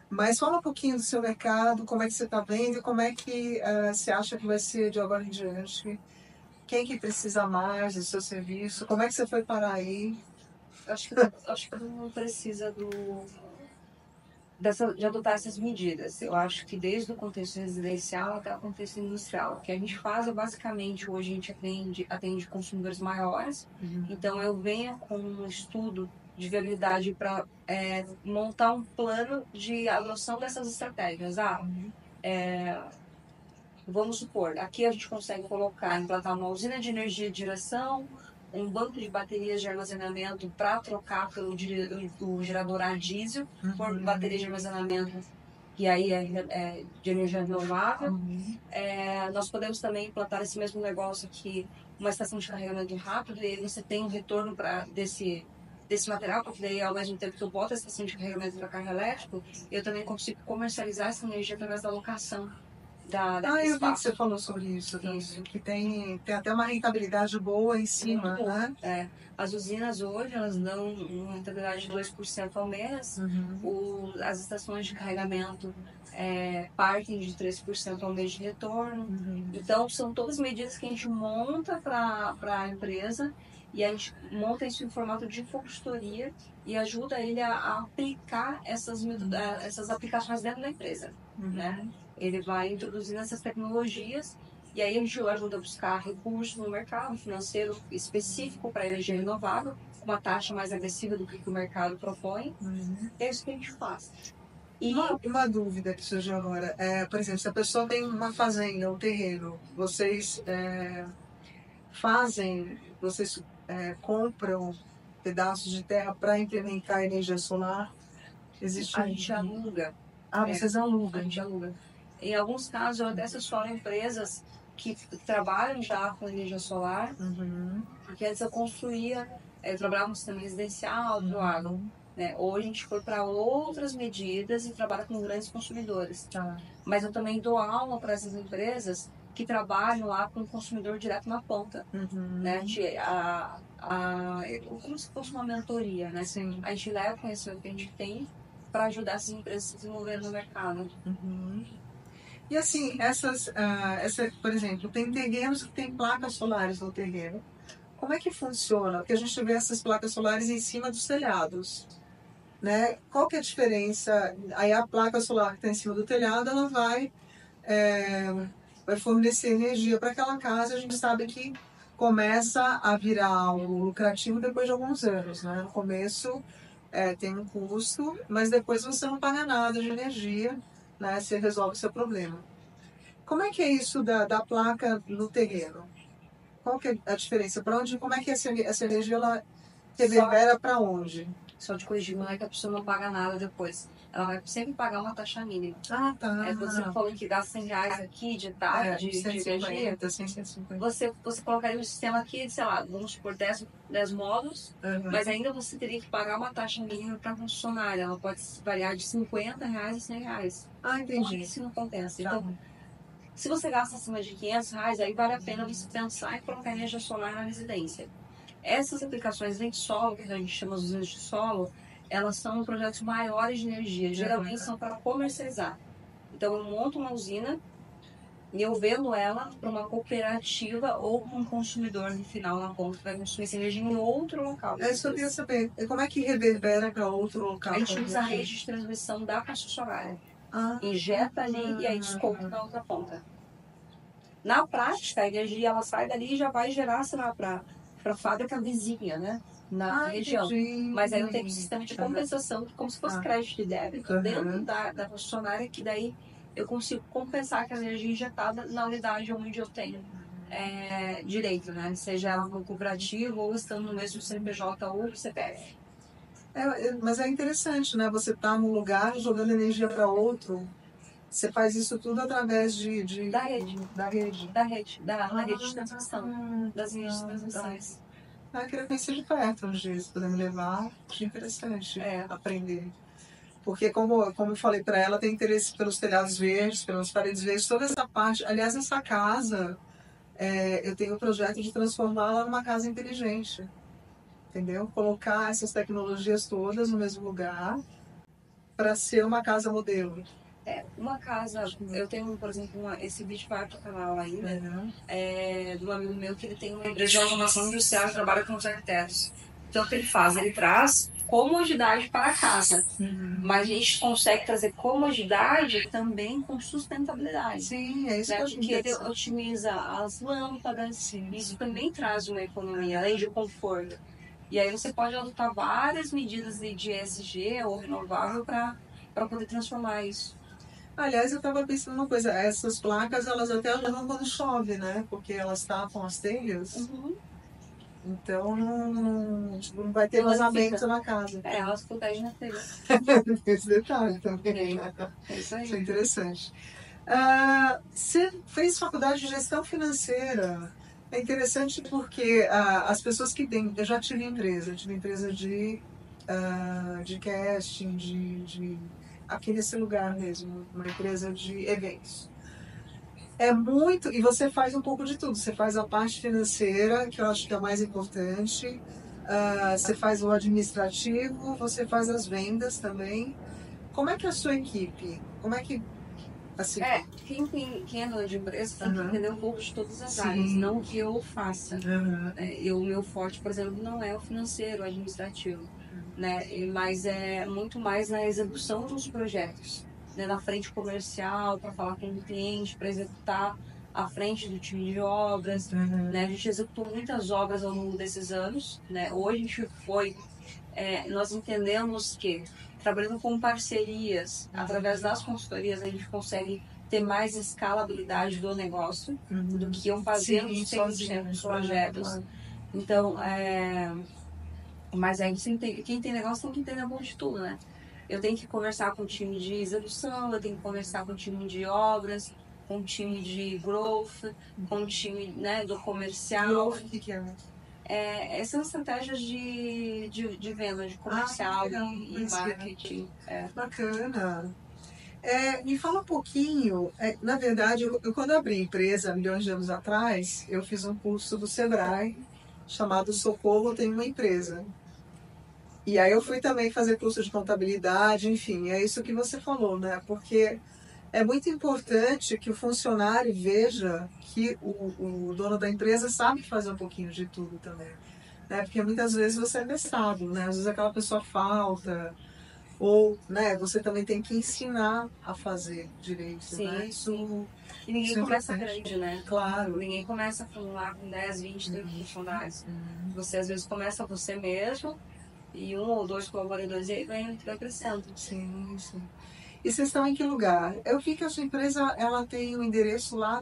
Mas fala um pouquinho do seu mercado, como é que você está vendo e como é que você acha que vai ser de agora em diante. Quem que precisa mais do seu serviço? Como é que você foi parar aí? Acho que não precisa de adotar essas medidas. Eu acho que desde o contexto residencial até o contexto industrial. O que a gente faz é basicamente, hoje a gente atende consumidores maiores. Então eu venho com um estudo de viabilidade para montar um plano de adoção dessas estratégias. Vamos supor, aqui a gente consegue implantar uma usina de energia de geração, um banco de baterias de armazenamento para trocar o gerador a diesel por baterias de armazenamento, que aí é de energia renovável. Nós podemos também implantar esse mesmo negócio aqui, uma estação de carregamento rápido, e aí você tem um retorno desse material, porque daí ao mesmo tempo que eu boto a estação de carregamento para carro elétrico, eu também consigo comercializar essa energia através da locação daquele Eu vi que você espaço. falou sobre isso também, Isso. que tem até uma rentabilidade boa em cima, Muito bom. né? As usinas hoje, elas dão uma rentabilidade de 2% ao mês. As estações de carregamento partem de 3% ao mês de retorno. Então, são todas medidas que a gente monta para a empresa, e a gente monta isso em formato de consultoria e ajuda ele a aplicar essas aplicações dentro da empresa, né? Ele vai introduzindo essas tecnologias, e aí a gente ajuda a buscar recursos no mercado financeiro específico para energia renovável, com uma taxa mais agressiva do que o mercado propõe. É isso que a gente faz. E Uma dúvida que surgiu agora. Por exemplo, se a pessoa tem uma fazenda, um terreno, vocês compram pedaços de terra para implementar energia solar? Existe a gente aluga. vocês A alugam. gente aluga. Em alguns casos, eu até assessoro empresas que trabalham já com energia solar, porque antes eu construía, eu trabalhava no sistema residencial, do água. Né? Hoje a gente foi para outras medidas e trabalha com grandes consumidores. Tá. Mas eu também dou aula para essas empresas que trabalham lá com o consumidor direto na ponta. Né? Como se fosse uma mentoria. Né? Sim. A gente leva o conhecimento que a gente tem para ajudar essas empresas a se desenvolver no mercado. E assim, por exemplo, tem terrenos que tem placas solares no terreno. Como é que funciona? Porque a gente vê essas placas solares em cima dos telhados, né? Qual que é a diferença? Aí a placa solar que está em cima do telhado, ela vai fornecer energia para aquela casa. A gente sabe que começa a virar algo lucrativo depois de alguns anos, né? No começo tem um custo, mas depois você não paga nada de energia, né? Você resolve o seu problema. Como é que é isso da placa no terreno? Qual que é a diferença? Como é que essa energia ela reverbera para onde? Só de corrigir, não é que a pessoa não paga nada depois. Ela vai sempre pagar uma taxa mínima. Ah, tá. Você falou que gasta R$100 aqui de taxa de energia. 150. Você colocaria um sistema aqui, sei lá, vamos supor 10 módulos, mas ainda você teria que pagar uma taxa mínima para funcionar. Ela pode variar de R$50 a R$100. Ah, entendi. Isso não compensa. Tá. Então, se você gasta acima de R$500, aí vale a pena você pensar em colocar energia solar na residência. Essas aplicações em solo, que a gente chama de usinas de solo, elas são projetos maiores de energia, geralmente são para comercializar. Então eu monto uma usina e eu vendo ela para uma cooperativa ou para um consumidor no final na ponta que vai consumir essa energia em outro local. Isso eu queria saber. E como é que reverbera para outro local? A gente usa a rede de transmissão da concessionária. Ah. Injeta ali e aí desconta na outra ponta. Na prática, a energia ela sai dali e já vai gerar, sei lá, para a fábrica vizinha, né? Na região. Entendi. Mas aí eu tenho um sistema de compensação, como se fosse crédito de débito, dentro da concessionária, que daí eu consigo compensar aquela energia injetada na unidade onde eu tenho direito, né? Seja ela no cooperativo ou estando no mesmo CNPJ ou CPF. Mas é interessante, né? Você tá num lugar jogando energia para outro. Você faz isso tudo através Da rede. Da rede. Da rede de transmissão. Das redes de transmissões. Eu queria conhecer de perto uns dias, poder me levar. Achei interessante aprender. Porque, como eu falei para ela, tem interesse pelos telhados verdes, pelas paredes verdes, toda essa parte. Aliás, essa casa, eu tenho o projeto de transformá-la numa casa inteligente. Entendeu? Colocar essas tecnologias todas no mesmo lugar para ser uma casa modelo. Uma casa, eu tenho, por exemplo, esse vídeo vai pro canal ainda, de um amigo meu que ele tem uma empresa de automação industrial e trabalha com os arquitetos. Então, o que ele faz? Ele traz comodidade para a casa, mas a gente consegue trazer comodidade também com sustentabilidade. Sim, é isso que a gente Porque ele otimiza as lâmpadas, isso também traz uma economia, além de conforto. E aí você pode adotar várias medidas de ESG ou renovável para poder transformar isso. Aliás, eu estava pensando uma coisa, essas placas, elas até ajudam quando chove, né? Porque elas tapam as telhas, então não vai ter vazamento na casa. Elas protegem na telha. Esse detalhe também. É isso aí. Isso é interessante. Você fez faculdade de gestão financeira. É interessante porque as pessoas que têm... Eu já tive empresa de casting, aqui nesse lugar mesmo, uma empresa de eventos. É muito... E você faz um pouco de tudo. Você faz a parte financeira, que eu acho que é a mais importante. Você faz o administrativo, você faz as vendas também. Como é que é a sua equipe? Como é que... Assim, quem é dono de empresa tem que entender um pouco de todas as áreas, não que eu faça. O meu forte, por exemplo, não é o financeiro, o administrativo, né? Mas é muito mais na execução dos projetos, né? Na frente comercial, para falar com o cliente, para executar à frente do time de obras, né? A gente executou muitas obras ao longo desses anos, né? Hoje a gente nós entendemos que trabalhando com parcerias, através das consultorias, a gente consegue ter mais escalabilidade do negócio do que eu fazendo 100% dos projetos. Então, mas aí quem tem negócio tem que entender um pouco de tudo, né? Eu tenho que conversar com o time de execução, eu tenho que conversar com o time de obras, com o time de growth, com o time, né, do comercial. O que é? São estratégias de venda, de comercial e marketing. Bacana. Me fala um pouquinho. Na verdade, eu quando abri a empresa, milhões de anos atrás, eu fiz um curso do Sebrae chamado Socorro Tem uma Empresa. E aí eu fui também fazer curso de contabilidade, enfim, é isso que você falou, né? Porque é muito importante que o funcionário veja que o dono da empresa sabe fazer um pouquinho de tudo também. Né? Porque muitas vezes você é mestrado, né? Às vezes aquela pessoa falta, ou né, você também tem que ensinar a fazer direito. Sim, né? Isso, e ninguém isso começa grande, né? Claro. Ninguém começa lá com 10, 20, 30 funcionários. Você às vezes começa você mesmo e 1 ou 2 colaboradores e aí vai crescendo. Sim, sim. E vocês estão em que lugar? Eu vi que a sua empresa ela tem um endereço lá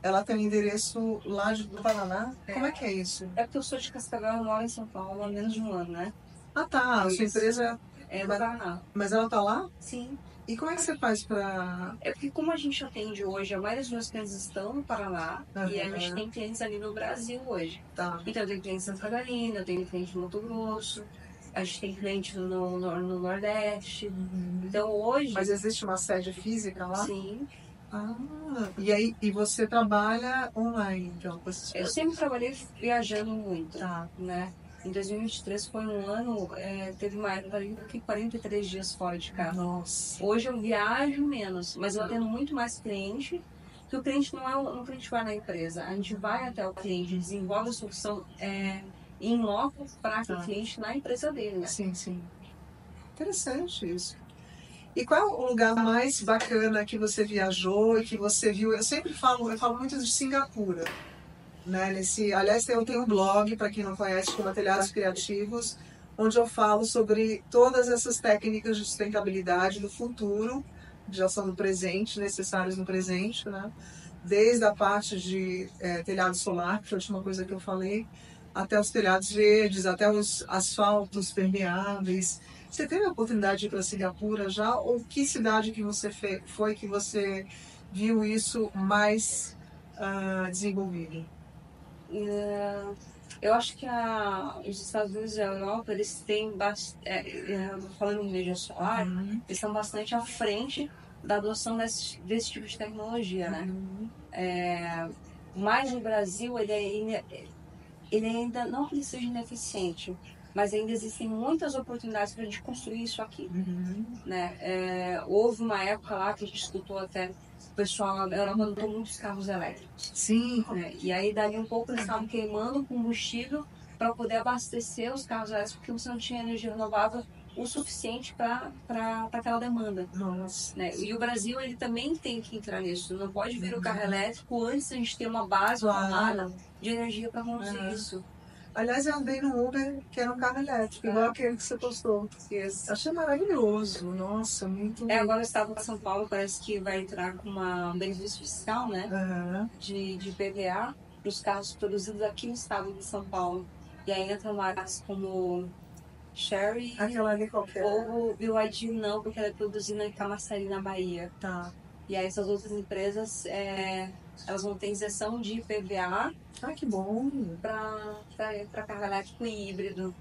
Ela tem um endereço lá do Paraná? Como é que é isso? É porque eu sou de Cascavel, eu moro em São Paulo há menos de 1 ano, né? Ah, tá. A sua empresa é do Paraná. Mas ela tá lá? Sim. E como é que você faz pra... É porque como a gente atende hoje, a maioria dos meus clientes estão no Paraná e a gente tem clientes ali no Brasil hoje. Tá. Então eu tenho clientes em Santa Catarina, eu tenho clientes no Mato Grosso, a gente tem cliente no Nordeste. Então hoje... Mas existe uma sede física lá? Sim. E aí, e você trabalha online, então? Eu sempre trabalhei viajando muito, Tá. né? Em 2023 foi um ano, teve uma época que 43 dias fora de casa. Nossa. Hoje eu viajo menos, mas eu atendo muito mais cliente, porque o cliente não é um cliente vai na empresa. A gente vai até o cliente, desenvolve a solução em loco para o cliente na empresa dele, né? Sim, sim. Interessante isso. E qual é o lugar mais bacana que você viajou e que você viu? Eu falo muito de Singapura. Né? Aliás, eu tenho um blog, para quem não conhece, chama Telhados Criativos, onde eu falo sobre todas essas técnicas de sustentabilidade do futuro, que já são no presente, necessárias no presente, né? Desde a parte de telhado solar, que foi a última coisa que eu falei, até os telhados verdes, até os asfaltos permeáveis. Você teve a oportunidade de ir para Singapura já? Ou que cidade que você foi que você viu isso mais desenvolvido? Eu acho que os Estados Unidos e a Europa, eles têm falando em energia solar, eles estão bastante à frente da adoção desse tipo de tecnologia, né? Mas o Brasil, ele ainda, não que ele seja ineficiente, mas ainda existem muitas oportunidades para a gente construir isso aqui, né? Houve uma época lá que a gente escutou até o pessoal na Europa adotou muitos carros elétricos. Sim. Né? E aí, dali um pouco, eles estavam queimando combustível para poder abastecer os carros elétricos, porque você não tinha energia renovável o suficiente para aquela demanda. Nossa. Né? E o Brasil, ele também tem que entrar nisso. Não pode vir o carro elétrico antes a gente ter uma base Claro. de energia para conduzir isso. Aliás, eu andei no Uber, que era um carro elétrico, igual aquele que você postou. Achei maravilhoso. Nossa, muito... Agora o Estado de São Paulo parece que vai entrar com um benefício fiscal, né? De PVA para os carros produzidos aqui no estado de São Paulo. E aí entram marcas como Sherry Aquela ali qualquer. ou BYD não, porque ela é produzida em Camaçari, na Bahia. Tá. E aí essas outras empresas, elas vão ter isenção de IPVA. Que bom. Para carro elétrico e híbrido.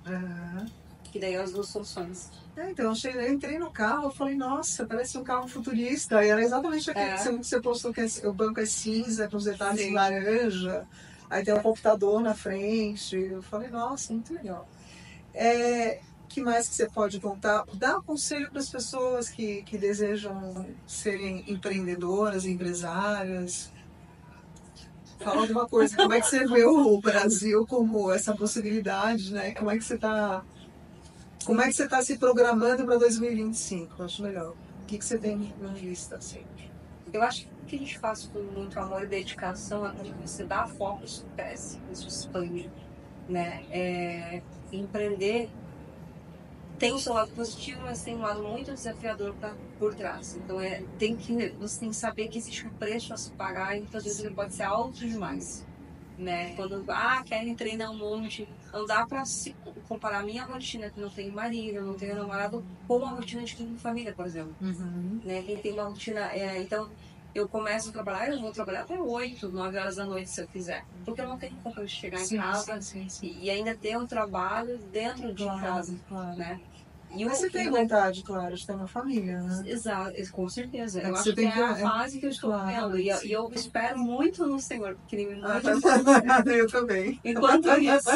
Que daí é as duas soluções. Então, eu entrei no carro, eu falei, nossa, parece um carro futurista. E era exatamente aquele que você postou, que o banco é cinza, com os detalhes laranja. Aí tem um computador na frente. Eu falei, nossa, muito legal. Que mais que você pode contar? Dá um conselho para as pessoas que desejam serem empreendedoras, empresárias. Fala alguma coisa. Como é que você vê o Brasil como essa possibilidade, né? Como é que você está se programando para 2025? Acho melhor. O que você tem em vista, assim? Eu acho que o que a gente faz com muito amor e dedicação é quando você dá foco, isso cresce, isso expande, né? Empreender tem o seu lado positivo, mas tem um lado muito desafiador por trás. Então, você tem que saber que existe um preço a se pagar e muitas vezes ele pode ser alto demais. Né? Quando querem treinar um monte, não dá para se comparar a minha rotina, que não tenho marido, não tenho namorado, com uma rotina de quem tem família, por exemplo. Né? Quem tem uma rotina. Então, eu começo a trabalhar, eu vou trabalhar até 8, 9 horas da noite, se eu quiser. Porque eu não tenho como chegar em casa e ainda ter um trabalho dentro de casa. Claro. Né? Mas você tem vontade, claro, de ter uma família, né? Exato, com certeza. Eu você acho que é a fase que eu estou vivendo. E eu espero muito no Senhor, porque Ele me manda. Eu também. Enquanto isso...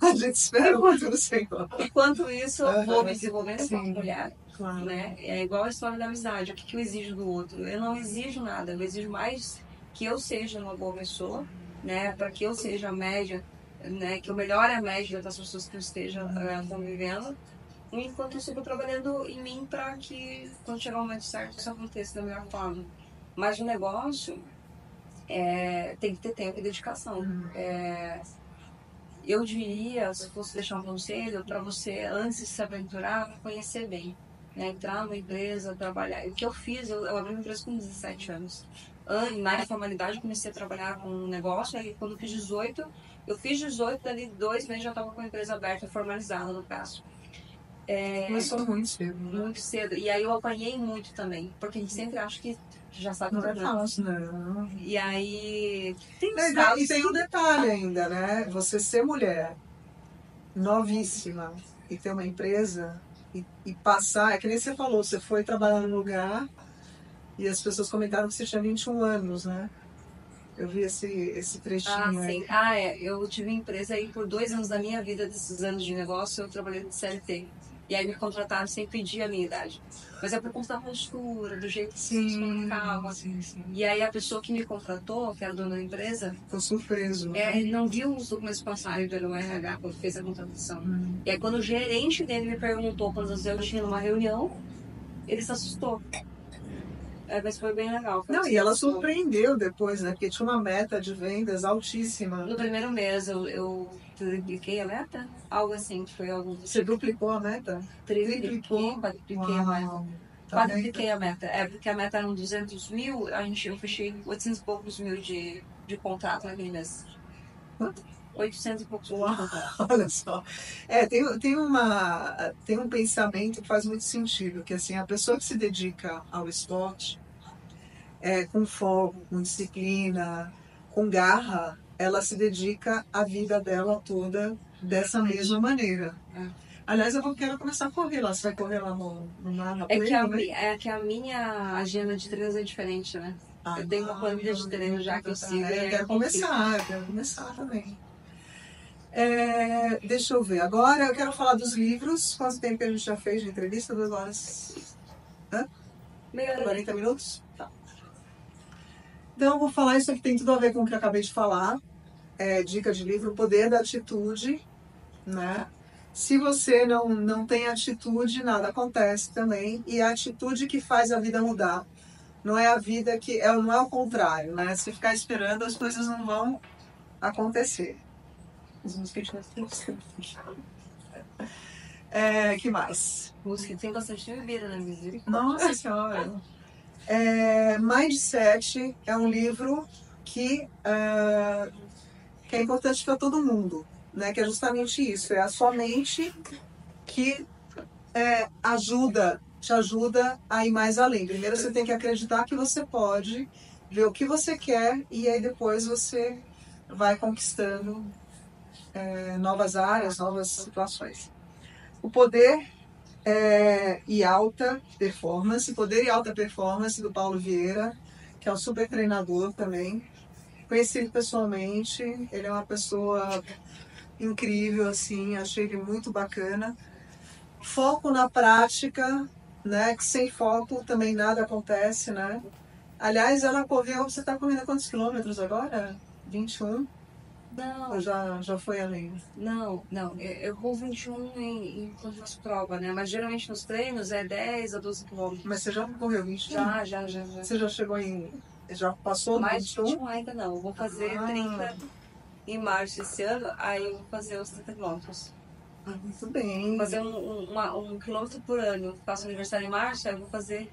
A gente espera muito no Senhor. Enquanto isso, eu vou me desenvolvendo como mulher. Claro. Né? É igual a história da amizade. O que eu exijo do outro? Eu não exijo nada. Eu exijo mais que eu seja uma boa pessoa, né? Para que eu seja a média, né? Que eu melhore a média das pessoas que eu esteja convivendo. Enquanto isso, eu estou trabalhando em mim para que, quando chegar o momento certo, isso aconteça da melhor forma. Mas o negócio tem que ter tempo e dedicação. Eu diria, se fosse deixar um conselho, para você, antes de se aventurar, conhecer bem. Né? Entrar numa empresa, trabalhar. O que eu fiz, eu abri uma empresa com 17 anos. Na informalidade, comecei a trabalhar com um negócio, aí quando eu fiz 18, dali 2 meses já estava com a empresa aberta, formalizada, no caso. Começou muito cedo. Muito cedo. E aí eu apanhei muito também. Porque a gente sempre acha que já sabe tudo. Não é fácil, não. E aí... E tem um detalhe ainda, né? Você ser mulher, novíssima, e ter uma empresa, e passar... É que nem você falou, você foi trabalhar num lugar, e as pessoas comentaram que você tinha 21 anos, né? Eu vi esse trechinho aí. Eu tive empresa aí por 2 anos da minha vida, desses anos de negócio, eu trabalhei de CLT. E aí me contrataram sem pedir a minha idade. Mas é por conta da postura, do jeito que se comunicava. E aí a pessoa que me contratou, que era dona da empresa... Ficou surpreso. Ele não viu os documentos passarem pelo RH quando fez a contratação. E aí quando o gerente dele me perguntou quantas eu tinha numa reunião, ele se assustou. Mas foi bem legal. E ela surpreendeu depois, né? Porque tinha uma meta de vendas altíssima. No primeiro mês eu tripliquei a meta? Algo assim, foi algo... Você duplicou a meta? Triplicou, quadrupliquei a meta. Quadrupliquei a meta. Porque a meta eram 200 mil, eu fechei 800 e poucos mil de contrato naquele mês. 800 e poucos Uau, pontos. olha só. Tem um pensamento que faz muito sentido, que assim, a pessoa que se dedica ao esporte, com foco, com disciplina, com garra, ela se dedica a vida dela toda dessa mesma maneira. Aliás, quero começar a correr lá. Você vai correr lá na É Play, que, a, né? é que a minha agenda de treinos é diferente, né? Eu tenho uma planilha de treino já que eu sigo. Eu quero começar também. Deixa eu ver. Agora eu quero falar dos livros. Quanto tempo que a gente já fez de entrevista? 2 horas. Meia hora. 40 minutos? Tá. Então eu vou falar isso aqui, tem tudo a ver com o que eu acabei de falar. Dica de livro, O Poder da Atitude, né? Se você não tem atitude, nada acontece também. E a atitude que faz a vida mudar. Não é a vida que... não é o contrário, né? Se ficar esperando, as coisas não vão acontecer. Os mosquitos que mais? Música tem bastante bebida, né? Misericórdia. Nossa Senhora! Mindset é um livro que é importante para todo mundo, né? Que é justamente isso. É a sua mente que te ajuda a ir mais além. Primeiro você tem que acreditar que você pode, ver o que você quer e aí depois você vai conquistando novas áreas, novas situações. O poder e alta performance, Poder e Alta Performance, do Paulo Vieira, que é um super treinador também. Conheci ele pessoalmente, ele é uma pessoa incrível, assim, achei ele muito bacana. Foco na prática, né? Que sem foco também nada acontece, né? Aliás, ela correu, você está correndo quantos quilômetros agora? 21? Não. Ou já foi além? Não. Eu vou 21 em todas as provas, né? Mas geralmente nos treinos é 10 a 12 quilômetros. Mas você já correu 21? Já. Você já chegou já passou do Mais 21? 21 ainda não. Eu vou fazer 30 em março esse ano, aí eu vou fazer os 30 quilômetros. Muito bem. Vou fazer um quilômetro por ano. Faço aniversário em março, aí eu vou fazer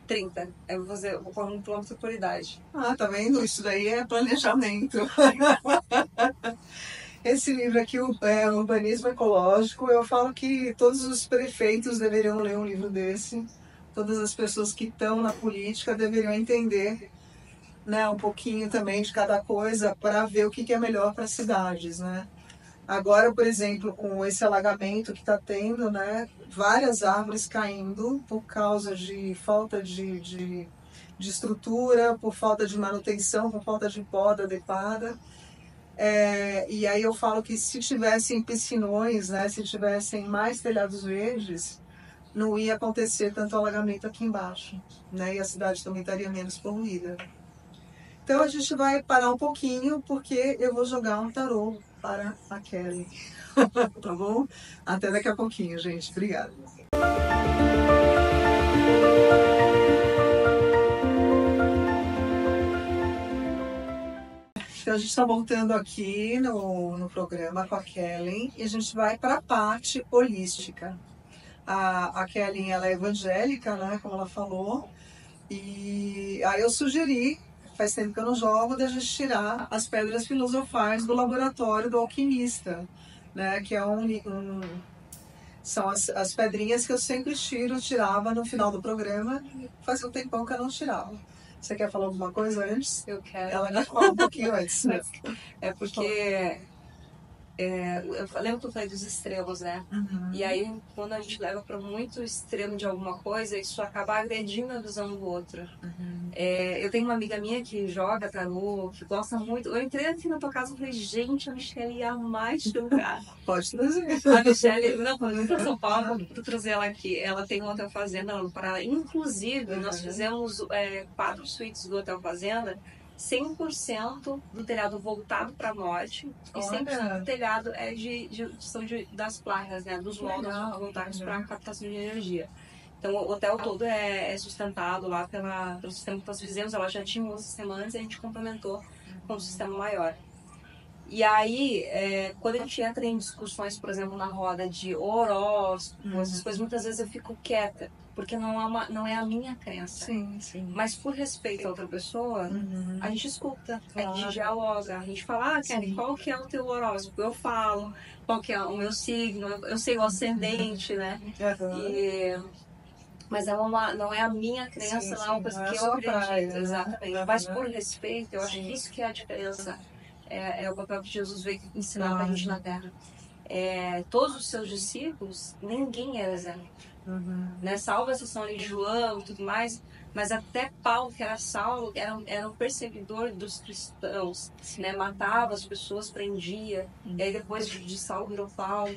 30. Aí eu vou correr 1 quilômetro por idade. Tá vendo? Isso daí é planejamento. Esse livro aqui, Urbanismo Ecológico, eu falo que todos os prefeitos deveriam ler um livro desse. Todas as pessoas que estão na política deveriam entender, né, um pouquinho também de cada coisa para ver o que é melhor para as cidades, né? Agora, por exemplo, com esse alagamento que está tendo, né, várias árvores caindo por causa de falta de estrutura, por falta de manutenção, por falta de poda adequada. E aí eu falo que se tivessem piscinões, né, se tivessem mais telhados verdes, não ia acontecer tanto alagamento aqui embaixo, né, e a cidade também estaria menos poluída. Então a gente vai parar um pouquinho, porque eu vou jogar um tarô para a Kelly. Tá bom? Até daqui a pouquinho, gente. Obrigada. Então a gente está voltando aqui no programa com a Kelly e a gente vai para a parte holística. A Kelly, ela é evangélica, né, como ela falou, e aí eu sugeri, faz tempo que eu não jogo, da gente tirar as pedras filosofais do laboratório do alquimista, né, que é são as pedrinhas que eu sempre tirava no final do programa. Fazia um tempão que eu não tirava. Você quer falar alguma coisa antes? Eu quero. Ela já falou um pouquinho antes, né? É porque eu lembro que eu falei dos extremos, né? Uhum. E aí, quando a gente leva para muito extremo de alguma coisa, isso acaba agredindo a visão do outro. Uhum. Eu tenho uma amiga minha que joga tarô, que gosta muito. Eu entrei aqui na tua casa e falei, gente, a Michelle ia amar te jogar. Pode trazer. A Michelle, não, quando eu vim para São Paulo, vou trazer ela aqui. Ela tem um hotel fazenda lá no Paraná. Inclusive, nós fizemos 4 suítes do hotel fazenda, 100% do telhado voltado para norte e 100% do telhado são das placas, né, dos módulos voltados para captação de energia. Então o hotel todo é sustentado lá pelo sistema que nós fizemos. Ela já tinha um sistema antes e a gente complementou com um sistema maior. E aí, quando a gente entra em discussões, por exemplo, na roda de horóscopo, essas coisas, muitas vezes eu fico quieta, porque não é a minha crença. Sim, sim. Mas por respeito a outra pessoa, a gente escuta, a gente Claro. dialoga, a gente fala, Kelly, qual que é o teu horóscopo? Eu falo, qual que é o meu signo, eu sei o ascendente, né? Mas não é a minha crença, Sim, não é uma sim, coisa não é que a eu sua acredito, praia, né? exatamente. Mas por respeito, eu acho que isso que é a diferença. É o papel que Jesus veio ensinar pra gente na Terra. Todos os seus discípulos, ninguém era exemplo. Né? Salvo a exceção ali de João e tudo mais, mas até Paulo, que era Saulo, era um perseguidor dos cristãos, né? Matava as pessoas, prendia, e aí depois de Saulo virou Paulo.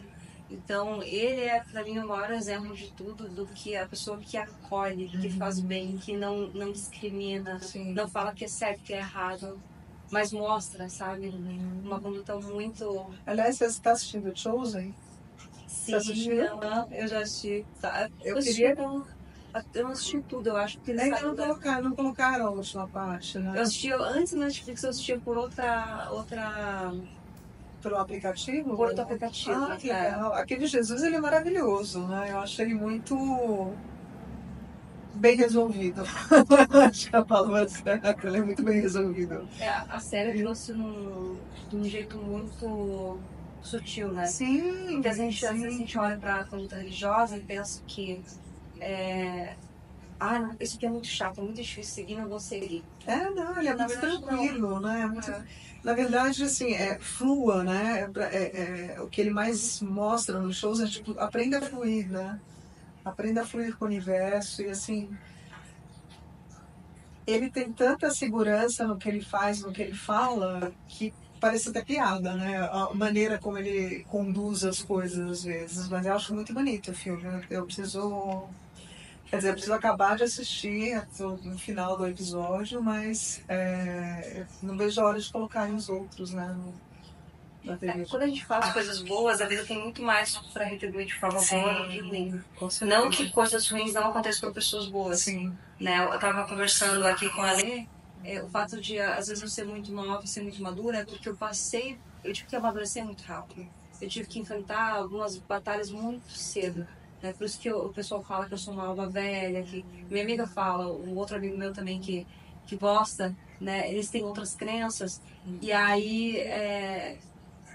Então, ele é, para mim, o maior exemplo de tudo, do que a pessoa que acolhe, que faz bem, que não discrimina, não fala que é certo, que é errado, mas mostra, sabe? Uma conduta muito... Aliás, você está assistindo Chosen? Sim, assistiu? eu já assisti. Tá? Eu assisti, queria. eu não assisti tudo, eu acho que eles Ainda saíram não colocaram a última parte, né? Eu assisti antes da Netflix, eu assistia por Pelo aplicativo? por outro aplicativo. Ah, que legal. Aquele Jesus, ele é maravilhoso, né? Eu acho ele muito bem resolvido. Acho que a palavra certa, ele é muito bem resolvido. A série trouxe de um jeito muito sutil, né? Sim, Porque às vezes a gente olha para a conduta religiosa e pensa que não, isso aqui é muito chato, é muito difícil seguir, não vou seguir. Não, ele é Na muito verdade, tranquilo, né? Na verdade, assim, flua, né? O que ele mais mostra nos shows é, tipo, aprenda a fluir, né? Aprenda a fluir com o universo e, assim, ele tem tanta segurança no que ele faz, no que ele fala, que parece até piada, né? A maneira como ele conduz as coisas às vezes. Mas eu acho muito bonito o filme. Eu preciso. Quer dizer, eu preciso acabar de assistir no final do episódio, mas não vejo a hora de colocarem os outros, né? Na TV. Quando a gente faz coisas boas, a vida tem muito mais para retribuir de forma boa do que ruim. Com certeza. Não que coisas ruins não aconteçam com pessoas boas. Sim. Né? Eu estava conversando aqui com a Lê, o fato de, às vezes, eu ser muito nova, ser muito madura, é porque eu tive que amadurecer muito rápido. Eu tive que enfrentar algumas batalhas muito cedo. Né? Por isso que o pessoal fala que eu sou uma alma velha, que minha amiga fala, um outro amigo meu também que gosta, né? Eles têm outras crenças. E aí,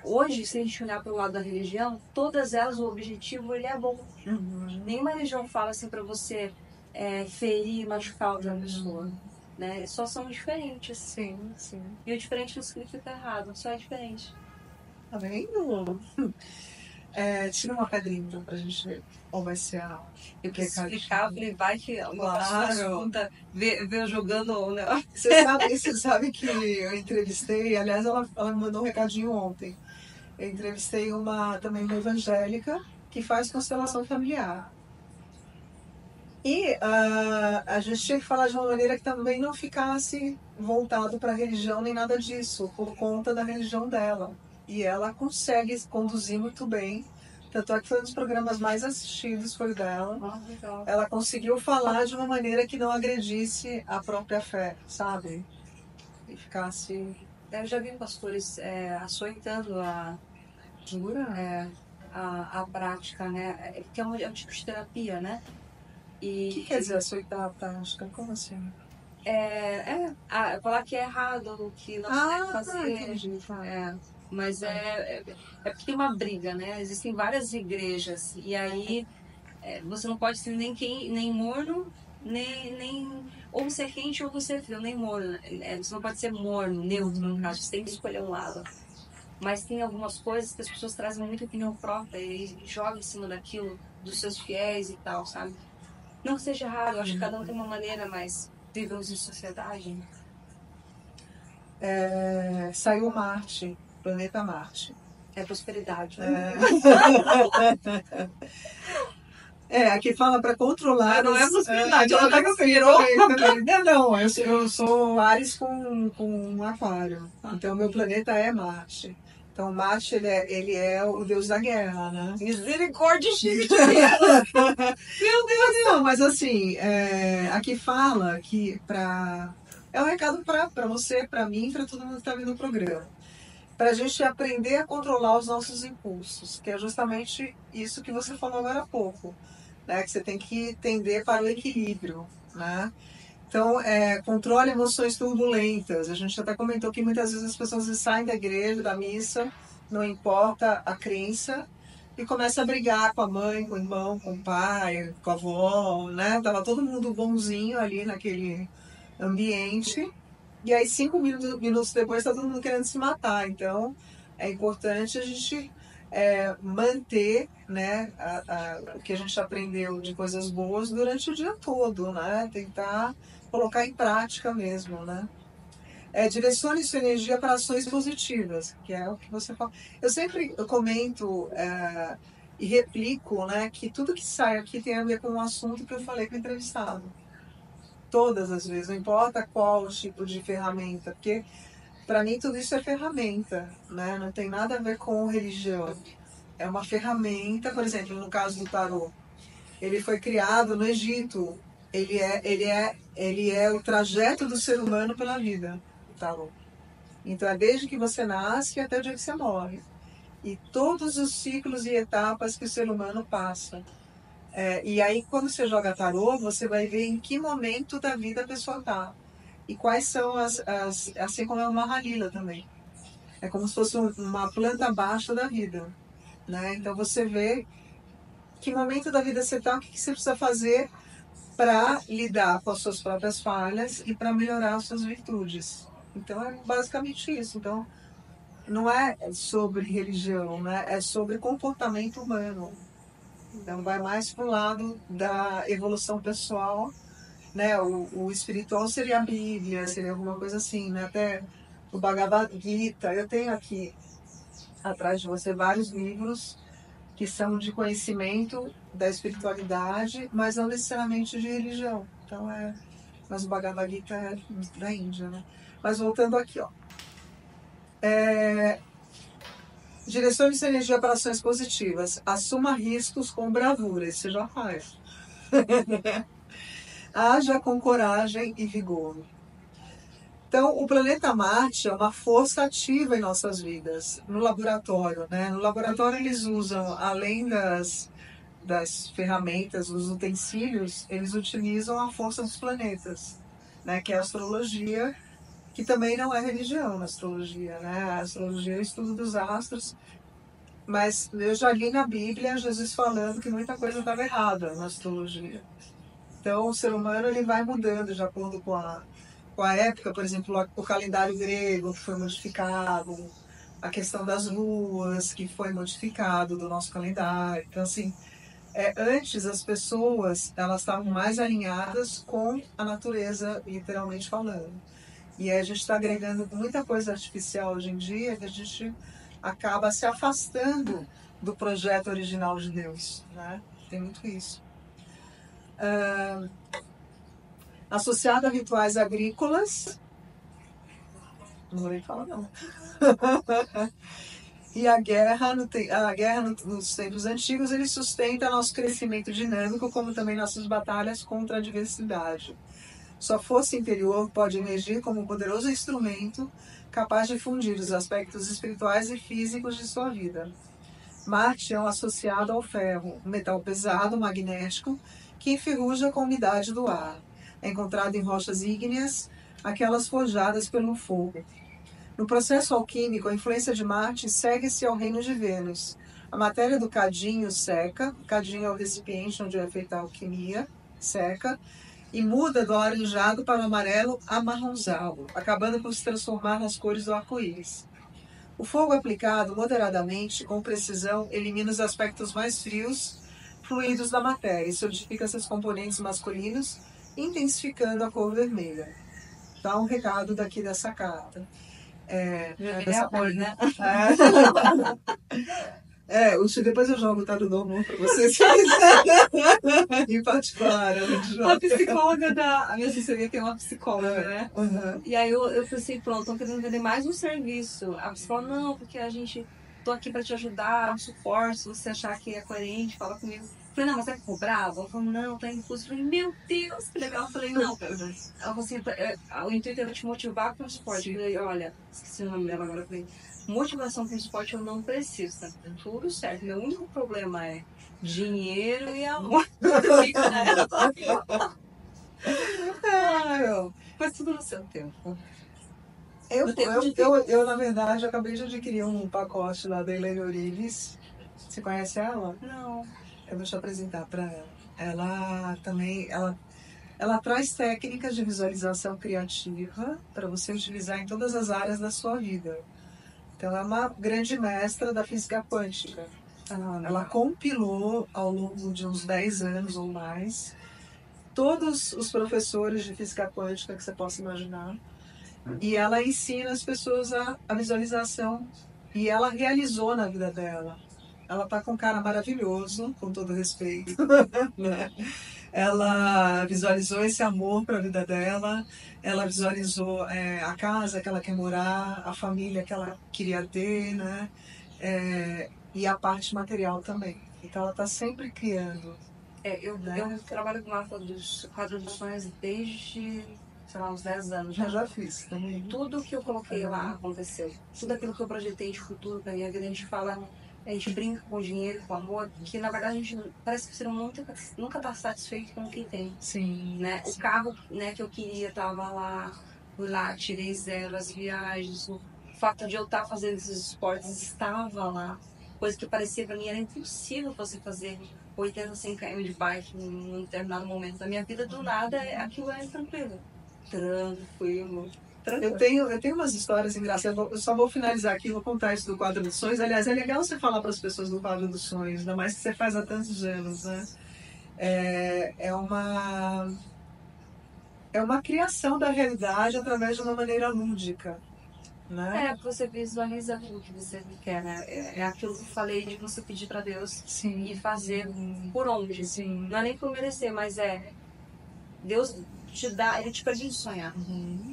hoje, se a gente olhar pelo lado da religião, todas elas, o objetivo, ele é bom. Nenhuma religião fala assim para você ferir, machucar outra pessoa. Né? Eles só são diferentes. Sim, sim. E o diferente não significa errado, só é diferente. Tá vendo? Tira uma pedrinha então, pra gente ver qual vai ser a. Eu preciso explicar, eu falei, vai que Claro. vê eu jogando, né? Você sabe que eu entrevistei, aliás, ela me mandou um recadinho ontem. Eu entrevistei também uma evangélica que faz constelação familiar. E a gente tinha que falar de uma maneira que também não ficasse voltado para a religião nem nada disso, por conta da religião dela. E ela consegue conduzir muito bem. Tanto é que foi um dos programas mais assistidos, foi o dela. Ela conseguiu falar de uma maneira que não agredisse a própria fé, sabe? E ficasse... Eu já vi pastores açoitando a prática, né? Porque é um tipo de terapia, né? O que quer dizer açoitar a prática? Como assim? Falar que é errado, que não se deve fazer. Entendi, tá. Mas é porque tem uma briga, né? Existem várias igrejas e aí você não pode ser nem morno, nem ou você é quente ou você é frio, nem morno. Você não pode ser morno, neutro, no caso, você tem que escolher um lado. Mas tem algumas coisas que as pessoas trazem muita opinião própria e jogam em cima daquilo, dos seus fiéis e tal, sabe? Não que seja errado, acho que cada um tem uma maneira, mas vivemos em sociedade. Saiu Marte, planeta Marte. É prosperidade. Aqui fala para controlar. Não é prosperidade, ela tá virou. Não, eu sou Áries com Aquário. Então, meu planeta é Marte. Então, Marte, ele é o deus da guerra, né? Misericórdia, gente! Meu Deus! Não, mas assim, aqui fala que é um recado para você, para mim, para todo mundo que está vendo o programa. para a gente aprender a controlar os nossos impulsos, que é justamente isso que você falou agora há pouco, né? Que você tem que tender para o equilíbrio, né? Então, controle emoções turbulentas. A gente até comentou que muitas vezes as pessoas saem da igreja, da missa, não importa a crença, e começa a brigar com a mãe, com o irmão, com o pai, com a avó, né? Tava todo mundo bonzinho ali naquele ambiente. E aí, 5 minutos depois, está todo mundo querendo se matar. Então, é importante a gente manter, né, o que a gente aprendeu de coisas boas durante o dia todo, né? Tentar colocar em prática mesmo, né? Direcione sua energia para ações positivas, que é o que você fala. Eu comento e replico, né, que tudo que sai aqui tem a ver com o assunto que eu falei com o entrevistado. Todas as vezes, não importa qual tipo de ferramenta, porque para mim tudo isso é ferramenta, né? Não tem nada a ver com religião. É uma ferramenta, por exemplo, no caso do tarô, ele foi criado no Egito. Ele é o trajeto do ser humano pela vida, o tarô. Então é desde que você nasce até o dia que você morre. E todos os ciclos e etapas que o ser humano passa. E aí, quando você joga tarô, você vai ver em que momento da vida a pessoa está. E quais são assim como é uma ralila também. É como se fosse uma planta baixa da vida, né? Então você vê que momento da vida você está, o que você precisa fazer para lidar com as suas próprias falhas e para melhorar as suas virtudes. Então é basicamente isso. Então não é sobre religião, né? É sobre comportamento humano. Então vai mais para o lado da evolução pessoal, né? O espiritual seria a Bíblia, seria alguma coisa assim, né? Até o Bhagavad Gita. Eu tenho aqui atrás de você vários livros que são de conhecimento da espiritualidade, mas não necessariamente de religião. Então mas o Bhagavad Gita é da Índia, né? Mas voltando aqui, ó. Direcione sua energia para ações positivas. Assuma riscos com bravura. Isso você já faz. Haja com coragem e vigor. Então, o planeta Marte é uma força ativa em nossas vidas, no laboratório, né? No laboratório eles usam, além das ferramentas, os utensílios, eles utilizam a força dos planetas, né? Que é a astrologia, que também não é religião, a astrologia, né? A astrologia é o estudo dos astros, mas eu já li na Bíblia Jesus falando que muita coisa estava errada na astrologia. Então, o ser humano ele vai mudando de acordo com a época, por exemplo, o calendário grego que foi modificado, a questão das luas que foi modificado do nosso calendário. Então, assim, antes as pessoas elas estavam mais alinhadas com a natureza, literalmente falando. E aí a gente está agregando muita coisa artificial hoje em dia que a gente acaba se afastando do projeto original de Deus, né? Tem muito isso. Associado a rituais agrícolas, não vou nem falar não. E a guerra nos tempos antigos, ele sustenta nosso crescimento dinâmico, como também nossas batalhas contra a adversidade. Sua força interior pode emergir como um poderoso instrumento capaz de fundir os aspectos espirituais e físicos de sua vida. Marte é um associado ao ferro, um metal pesado, magnético, que enferruja com a umidade do ar. É encontrado em rochas ígneas, aquelas forjadas pelo fogo. No processo alquímico, a influência de Marte segue-se ao reino de Vênus. A matéria do cadinho seca, o cadinho é o recipiente onde é feita a alquimia, seca, e muda do alaranjado para o amarelo amarronzado, acabando por se transformar nas cores do arco-íris. O fogo aplicado moderadamente, com precisão, elimina os aspectos mais frios, fluidos da matéria e solidifica seus componentes masculinos, intensificando a cor vermelha. Dá um recado daqui dessa carta. Dessa cor, né? Depois eu jogo o tarô novo para vocês. Em particular, A psicóloga a minha assessoria tem uma psicóloga, né? Uhum. E aí eu pensei, pronto, estão querendo vender mais um serviço. A psicóloga, não, porque tô aqui para te ajudar, um suporte, se você achar que é coerente, fala comigo. falei, não, mas você ficou brava? Ela falou, não, tá em curso. Eu falei, meu Deus, que legal. Eu falei, não. Ela falou assim, o intuito é te motivar para o esporte. Eu falei, olha, esqueci o nome dela agora. Eu falei, motivação para o esporte eu não preciso, tá tudo certo. Meu único problema é dinheiro e amor. Mas tudo no seu tempo. Na verdade, acabei de adquirir um pacote lá da Elaine Orives. Você conhece ela? Não. Eu vou te apresentar para ela. Ela também, ela traz técnicas de visualização criativa para você utilizar em todas as áreas da sua vida. Então, é uma grande mestra da física quântica. Ela compilou, ao longo de uns 10 anos ou mais, todos os professores de física quântica que você possa imaginar. E ela ensina as pessoas a visualização. E ela realizou na vida dela. Ela tá com um cara maravilhoso, com todo respeito, né? Ela visualizou esse amor para a vida dela, ela visualizou a casa que ela quer morar, a família que ela queria ter, né? E a parte material também. Então ela está sempre criando. Eu trabalho com mapa dos quadros dos sonhos desde, sei lá, uns 10 anos. Eu já fiz também. Tudo que eu coloquei lá aconteceu. Tudo aquilo que eu projetei de futuro para minha vida, a gente fala, a gente brinca com o dinheiro, com o amor, que na verdade a gente parece que o ser humano nunca tá satisfeito com o que tem. Sim. Né? O carro, né, que eu queria tava lá, fui lá, tirei 0, as viagens, o fato de eu estar fazendo esses esportes estava lá. Coisa que parecia para mim era impossível você fazer 80, 100 km de bike em um determinado momento da minha vida, do nada aquilo é tranquilo. Tranquilo. Eu tenho umas histórias engraçadas. Eu só vou finalizar aqui, vou contar isso do quadro dos sonhos. Aliás, é legal você falar para as pessoas do quadro dos sonhos, ainda mais que você faz há tantos anos, né? É uma criação da realidade através de uma maneira lúdica, né? Você visualiza aquilo que você quer, né? É aquilo que eu falei de você pedir para Deus. Sim. E fazer por onde. Sim. Não é nem por merecer, mas Deus te dá, ele te permite sonhar.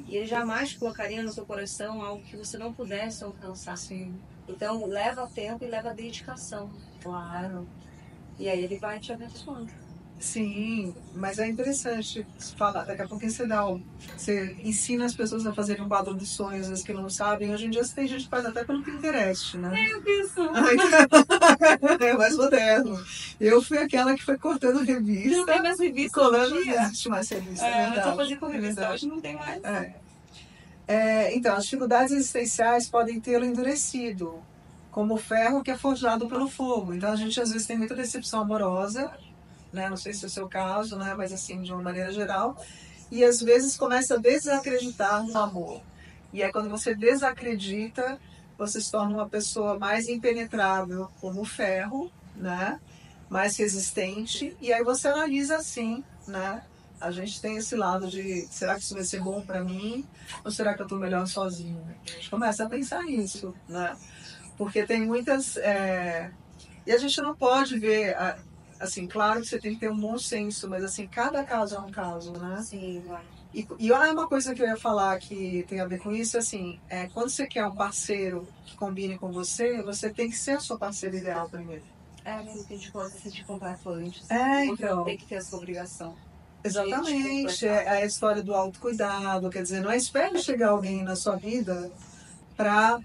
E ele jamais colocaria no seu coração algo que você não pudesse alcançar. Sim. Então, leva tempo e leva dedicação. Claro. E aí ele vai te abençoando. Sim, mas é interessante falar. Daqui a pouco você ensina as pessoas a fazerem um quadro dos sonhos, as que não sabem. Hoje em dia tem gente que faz até pelo Pinterest, né? Eu fiz É mais moderno. Eu fui aquela que foi cortando revista. Não tem mais revista colando, hoje em dia. Não existe mais revista, é verdade. Eu só fazia com revista, hoje não tem mais. Então, as dificuldades existenciais podem tê-lo endurecido, como o ferro que é forjado pelo fogo. Então, a gente às vezes tem muita decepção amorosa, né? Não sei se é o seu caso, né? Mas assim, de uma maneira geral. E às vezes começa a desacreditar no amor. E aí, quando você desacredita, você se torna uma pessoa mais impenetrável, como o ferro, né? Mais resistente. E aí você analisa assim, né? A gente tem esse lado de, será que isso vai ser bom para mim? Ou será que eu estou melhor sozinho? A gente começa a pensar nisso, né? Porque tem muitas... E a gente não pode ver... Assim, claro que você tem que ter um bom senso, mas assim, cada caso é um caso, né? Sim, vai. E olha uma coisa que eu ia falar que tem a ver com isso, assim, quando você quer um parceiro que combine com você, você tem que ser a sua parceira ideal primeiro. Mesmo que a gente possa se sentir completo antes. Então. Tem que ter essa obrigação. Exatamente, é a história do autocuidado, quer dizer, não é espere chegar alguém na sua vida para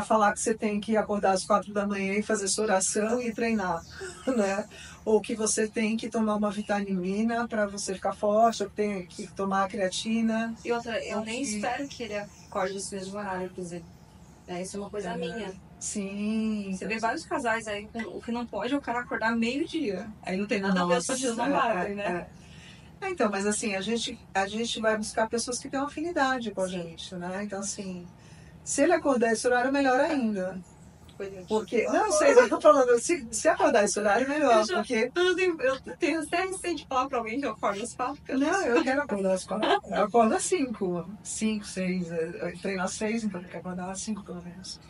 falar que você tem que acordar às 4 da manhã e fazer sua oração e treinar, né? Ou que você tem que tomar uma vitamina para você ficar forte, ou que tem que tomar creatina. E outra, eu nem espero que ele acorde no mesmo horário, inclusive. Isso é uma coisa minha. Sim. Você vê vários casais aí, o que não pode é o cara acordar meio-dia. Aí não tem nada a ver, as pessoas não batem, né? Então, mas assim, a gente vai buscar pessoas que têm uma afinidade com a gente, né? Então, assim, se ele acordar esse horário, melhor ainda. Porque, não sei, eu tô falando, se acordar esse horário, melhor, porque... Eu tenho até receio de falar pra alguém que eu acordo às 4. Não, eu quero acordar às 4. Eu acordo às 5, 6, eu treino às 6, então eu quero acordar às 5 pelo menos.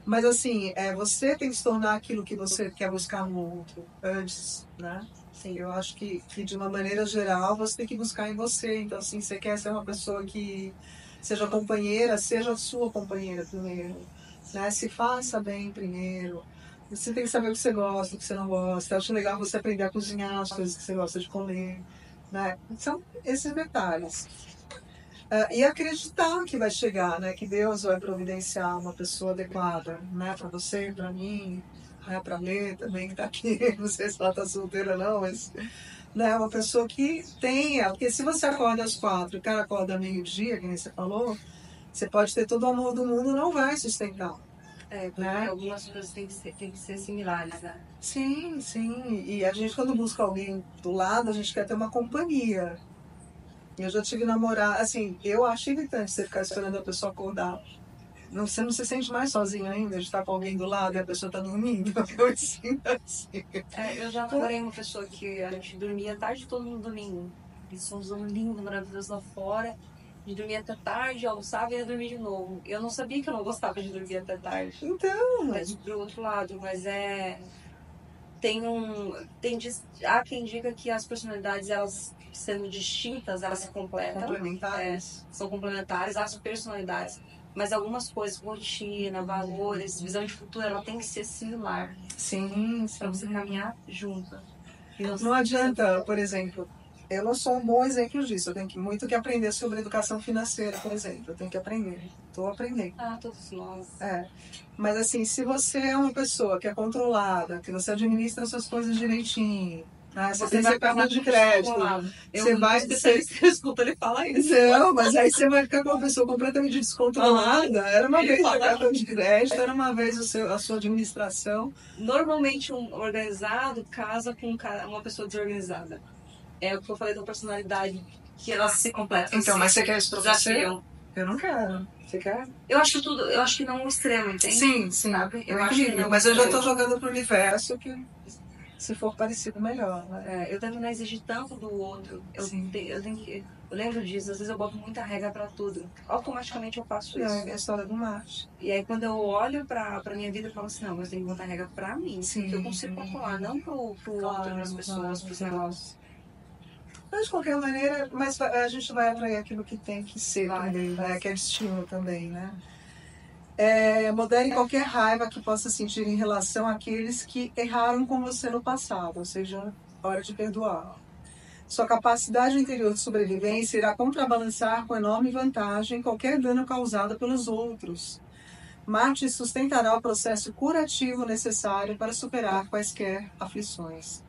Mas assim, você tem que se tornar aquilo que você quer buscar no outro antes, né? Sim, eu acho que de uma maneira geral você tem que buscar em você. Então, assim, você quer ser uma pessoa que seja companheira, seja a sua companheira primeiro, né? Se faça bem primeiro, Você tem que saber o que você gosta, o que você não gosta. Eu acho legal você aprender a cozinhar as coisas que você gosta de comer, né? São esses detalhes. E acreditar que vai chegar, né? Que Deus vai providenciar uma pessoa adequada, né? Para você, para mim, né? Para Lê também que está aqui. Não sei se ela está solteira ou não, mas né? Uma pessoa que tenha. Porque se você acorda às 4 e o cara acorda meio-dia, que nem você falou, você pode ter todo o amor do mundo, não vai sustentar. Porque Né? algumas coisas têm que ser similares, né? Sim, sim. E a gente, quando busca alguém do lado, a gente quer ter uma companhia. Eu já tive namorado, assim, eu acho irritante você ficar esperando a pessoa acordar. Não, você não se sente mais sozinho ainda de estar com alguém do lado e a pessoa está dormindo. Eu me sinto assim. Eu já namorei uma pessoa que a gente dormia a tarde todo no domingo. Isso é um som lindo, maravilhoso lá fora. A gente dormia até tarde, almoçava e ia dormir de novo. Eu não sabia que eu não gostava de dormir até tarde. Então, Mas pro outro lado, mas tem um. Há quem diga que as personalidades, elas sendo distintas, elas se completam. complementares. São complementares às personalidades. Mas algumas coisas, rotina, valores, visão de futuro, ela tem que ser similar. Sim, Pra você sim. caminhar junto. Não adianta, por exemplo, eu não sou um bom exemplo disso. Eu tenho muito que aprender sobre educação financeira, por exemplo. Eu tenho que aprender. Estou aprendendo. Todos nós. Mas assim, se você é uma pessoa que é controlada, que você administra suas coisas direitinho, né? Você tem cartão de crédito, você vai... Eu escuto ele falar isso. Não, mas aí você vai ficar com uma pessoa completamente descontrolada. Era uma vez o cartão de crédito, era uma vez a sua administração. Normalmente um organizado casa com uma pessoa desorganizada. É o que eu falei da personalidade, que elas se completam. Então, mas você quer isso pra você? Desafiam. Eu não quero. Você quer? Eu acho que não um extremo, entende? Sim, Sabe? Eu acho acho que não mas eu já extremo. estou jogando pro universo que, se for parecido, melhor. Né? Eu tento não exigir tanto do outro. Eu lembro disso, às vezes eu boto muita regra pra tudo. Automaticamente eu faço isso. É a história do Marte. E aí quando eu olho pra minha vida, eu falo assim, não, mas eu tenho que botar regra pra mim. Sim. Que eu consigo controlar, não pro outro, pras pessoas, pros negócios. Mas de qualquer maneira, mas a gente vai atrair aquilo que tem que ser também, né? Que é destino também, né? Modere qualquer raiva que possa sentir em relação àqueles que erraram com você no passado, ou seja, hora de perdoar. Sua capacidade interior de sobrevivência irá contrabalançar com enorme vantagem qualquer dano causado pelos outros. Marte sustentará o processo curativo necessário para superar quaisquer aflições.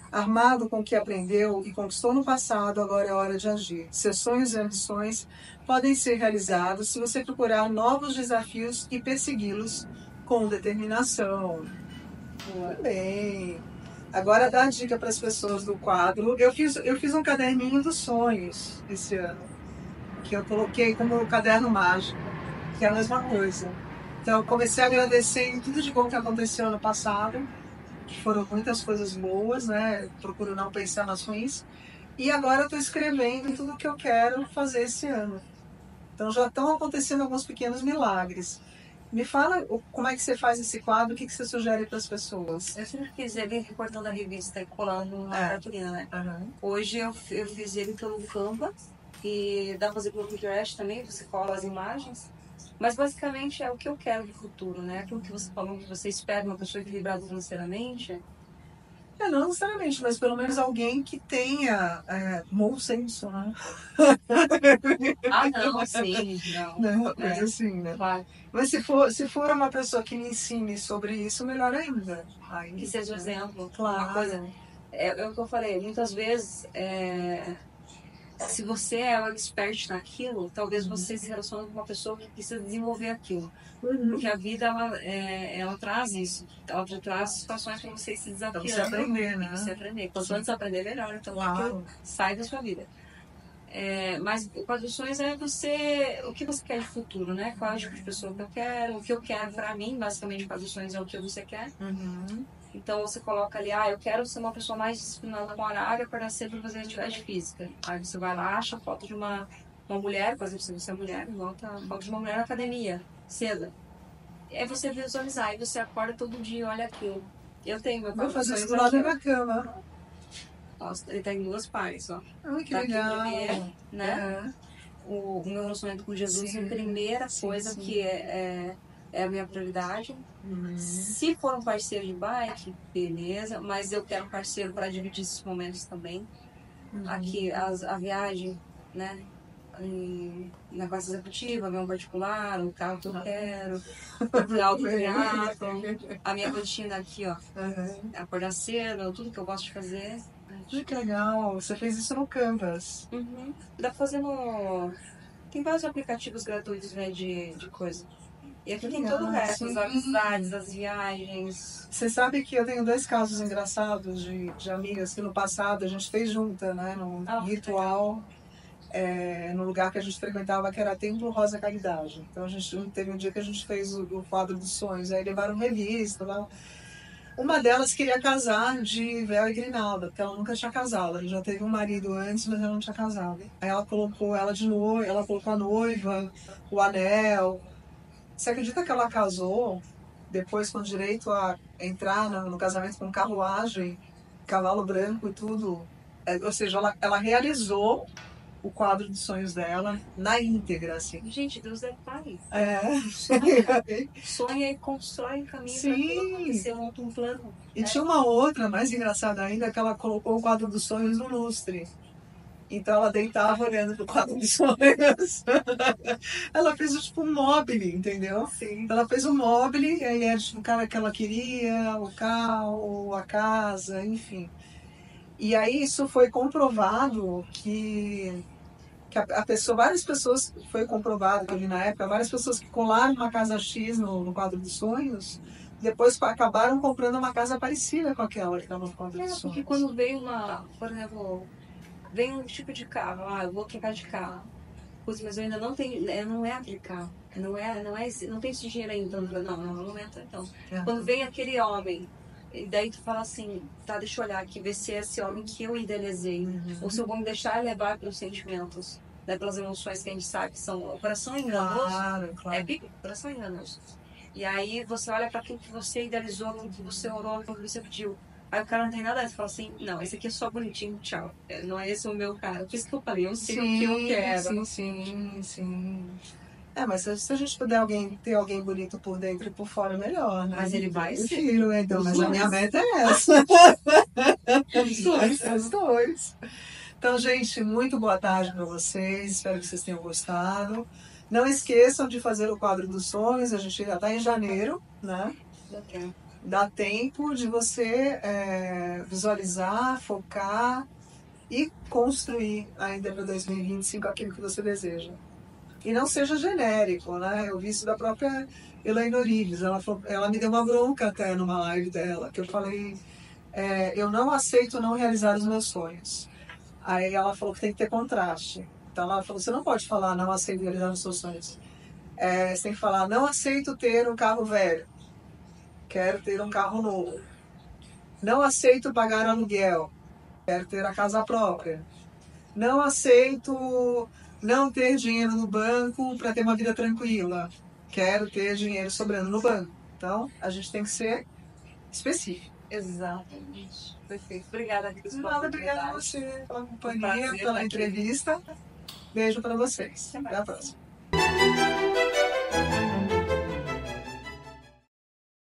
Armado com o que aprendeu e conquistou no passado, agora é hora de agir. Seus sonhos e ambições podem ser realizados se você procurar novos desafios e persegui-los com determinação. Muito bem. Agora dá a dica para as pessoas do quadro. Eu fiz um caderninho dos sonhos esse ano, que eu coloquei como caderno mágico, que é a mesma coisa. Então eu comecei a agradecer em tudo de bom que aconteceu no passado, que foram muitas coisas boas, né? Procuro não pensar nas ruins. E agora eu estou escrevendo tudo o que eu quero fazer esse ano. Então já estão acontecendo alguns pequenos milagres. Me fala como é que você faz esse quadro, o que você sugere para as pessoas? Eu sempre fiz ele recortando a revista e colando na cartolina, né? Uhum. Hoje eu fiz ele pelo Canva e dá pra fazer pelo Pinterest também, você cola as imagens. Mas basicamente é o que eu quero no futuro, né? Aquilo que você falou, que você espera uma pessoa equilibrada financeiramente. Não necessariamente, mas pelo menos alguém que tenha bom senso, né? Não, sim, não. Não, coisa assim, né? Claro. Mas se for uma pessoa que me ensine sobre isso, melhor ainda. Aí, Que seja um exemplo. Claro. Uma coisa. É o que eu falei, muitas vezes, se você é um expert naquilo, talvez você se relacione com uma pessoa que precisa desenvolver aquilo. Porque a vida, ela traz isso. Ela traz situações para você se desafiar. Pra você aprender, né? Você aprender. Quanto antes aprender, melhor. Então, Claro. sai da sua vida. Mas o quadro dos sonhos é o que você quer de futuro, né? Qual é o tipo de pessoa que eu quero, o que eu quero pra mim, basicamente, o quadro dos sonhos é o que você quer. Uhum. Então você coloca ali, eu quero ser uma pessoa mais disciplinada com horário, acordar cedo para fazer atividade física. Aí você vai lá, acha foto de uma mulher, por exemplo, se você é mulher, bota foto de uma mulher na academia, cedo. É você visualizar, e você acorda todo dia, olha aquilo. Eu tenho meu Vou fazer isso do lado da cama. Nossa, ele tem duas partes, ó. Ai, que tá legal. Aqui primeiro, né? O meu relacionamento com Jesus, a primeira coisa que é é a minha prioridade. Se for um parceiro de bike, beleza, mas eu quero um parceiro para dividir esses momentos também. Aqui, a viagem, né? Na classe executiva, avião particular, o carro que eu quero, o auto-teatro, a minha rotina aqui, ó, acordar cedo, tudo que eu gosto de fazer. Que legal, você fez isso no Canvas. Dá pra fazer no... Tem vários aplicativos gratuitos, né, de coisa. E aqui tem todo o resto, as amizades, as viagens. Você sabe que eu tenho 2 casos engraçados de amigas que no passado a gente fez junta, né? Num ritual, no lugar que a gente frequentava, que era Templo Rosa Caridade. Então a gente teve um dia que a gente fez o quadro dos sonhos, aí levaram revista lá. Uma delas queria casar de véu e grinalda, porque ela nunca tinha casado. Ela já teve um marido antes, mas ela não tinha casado. Aí ela colocou ela de noiva, ela colocou a noiva, o anel. Você acredita que ela casou depois com direito a entrar no casamento com carruagem, cavalo branco e tudo? Ou seja, ela realizou o quadro de sonhos dela na íntegra, assim. Gente, Deus é pai. Sonha e constrói um caminho para acontecer, monta um plano. E tinha uma outra, mais engraçada ainda, que ela colocou o quadro dos sonhos no lustre. Então ela deitava olhando pro quadro dos sonhos. Ela fez tipo um mobile, entendeu? Sim. Então ela fez um mobile, e aí era tipo, o cara que ela queria, o carro, a casa, enfim. E aí isso foi comprovado que a pessoa, várias pessoas, foi comprovado que eu vi na época, várias pessoas que colaram uma casa X no quadro dos sonhos, depois acabaram comprando uma casa parecida com aquela que estava no quadro dos sonhos. Porque quando vem por exemplo, vem um tipo de carro, eu vou trocar de carro. Putz, mas eu ainda não tenho, não é aquele carro, não tem esse dinheiro ainda, no momento então. Quando vem aquele homem, e daí tu fala assim, tá, deixa eu olhar aqui, ver se é esse homem que eu idealizei, ou se eu vou me deixar levar pelos sentimentos, né, pelas emoções que a gente sabe que são, o coração é enganoso, claro. é bíblico, o coração é enganoso. E aí você olha para aquilo que você idealizou, aquilo que você orou, aquilo que você pediu. Aí o cara não tem nada, você fala assim, não, esse aqui é só bonitinho, tchau. Não é esse o meu cara. Por isso que eu falei, eu sei o que eu quero. Sim. Mas se a gente puder ter alguém bonito por dentro e por fora, melhor, né? Mas ele vai ser. ser. Então, mas a minha meta é essa. Os dois. Então, gente, muito boa tarde para vocês. Espero que vocês tenham gostado. Não esqueçam de fazer o quadro dos sonhos. A gente já está em janeiro, né? Dá tempo de você visualizar, focar e construir ainda para 2025 aquilo que você deseja. E não seja genérico, né? Eu vi isso da própria Elaine Orives. Ela me deu uma bronca até numa live dela, que eu falei, eu não aceito não realizar os meus sonhos. Aí ela falou que tem que ter contraste. Então ela falou, você não pode falar não aceito realizar os seus sonhos. Você tem que falar, não aceito ter um carro velho. Quero ter um carro novo. Não aceito pagar aluguel. Quero ter a casa própria. Não aceito não ter dinheiro no banco para ter uma vida tranquila. Quero ter dinheiro sobrando no banco. Então, a gente tem que ser específico. Exatamente. Perfeito. Obrigada, Cris. Obrigada a você pela companhia, pela entrevista. Beijo para vocês. Até a próxima.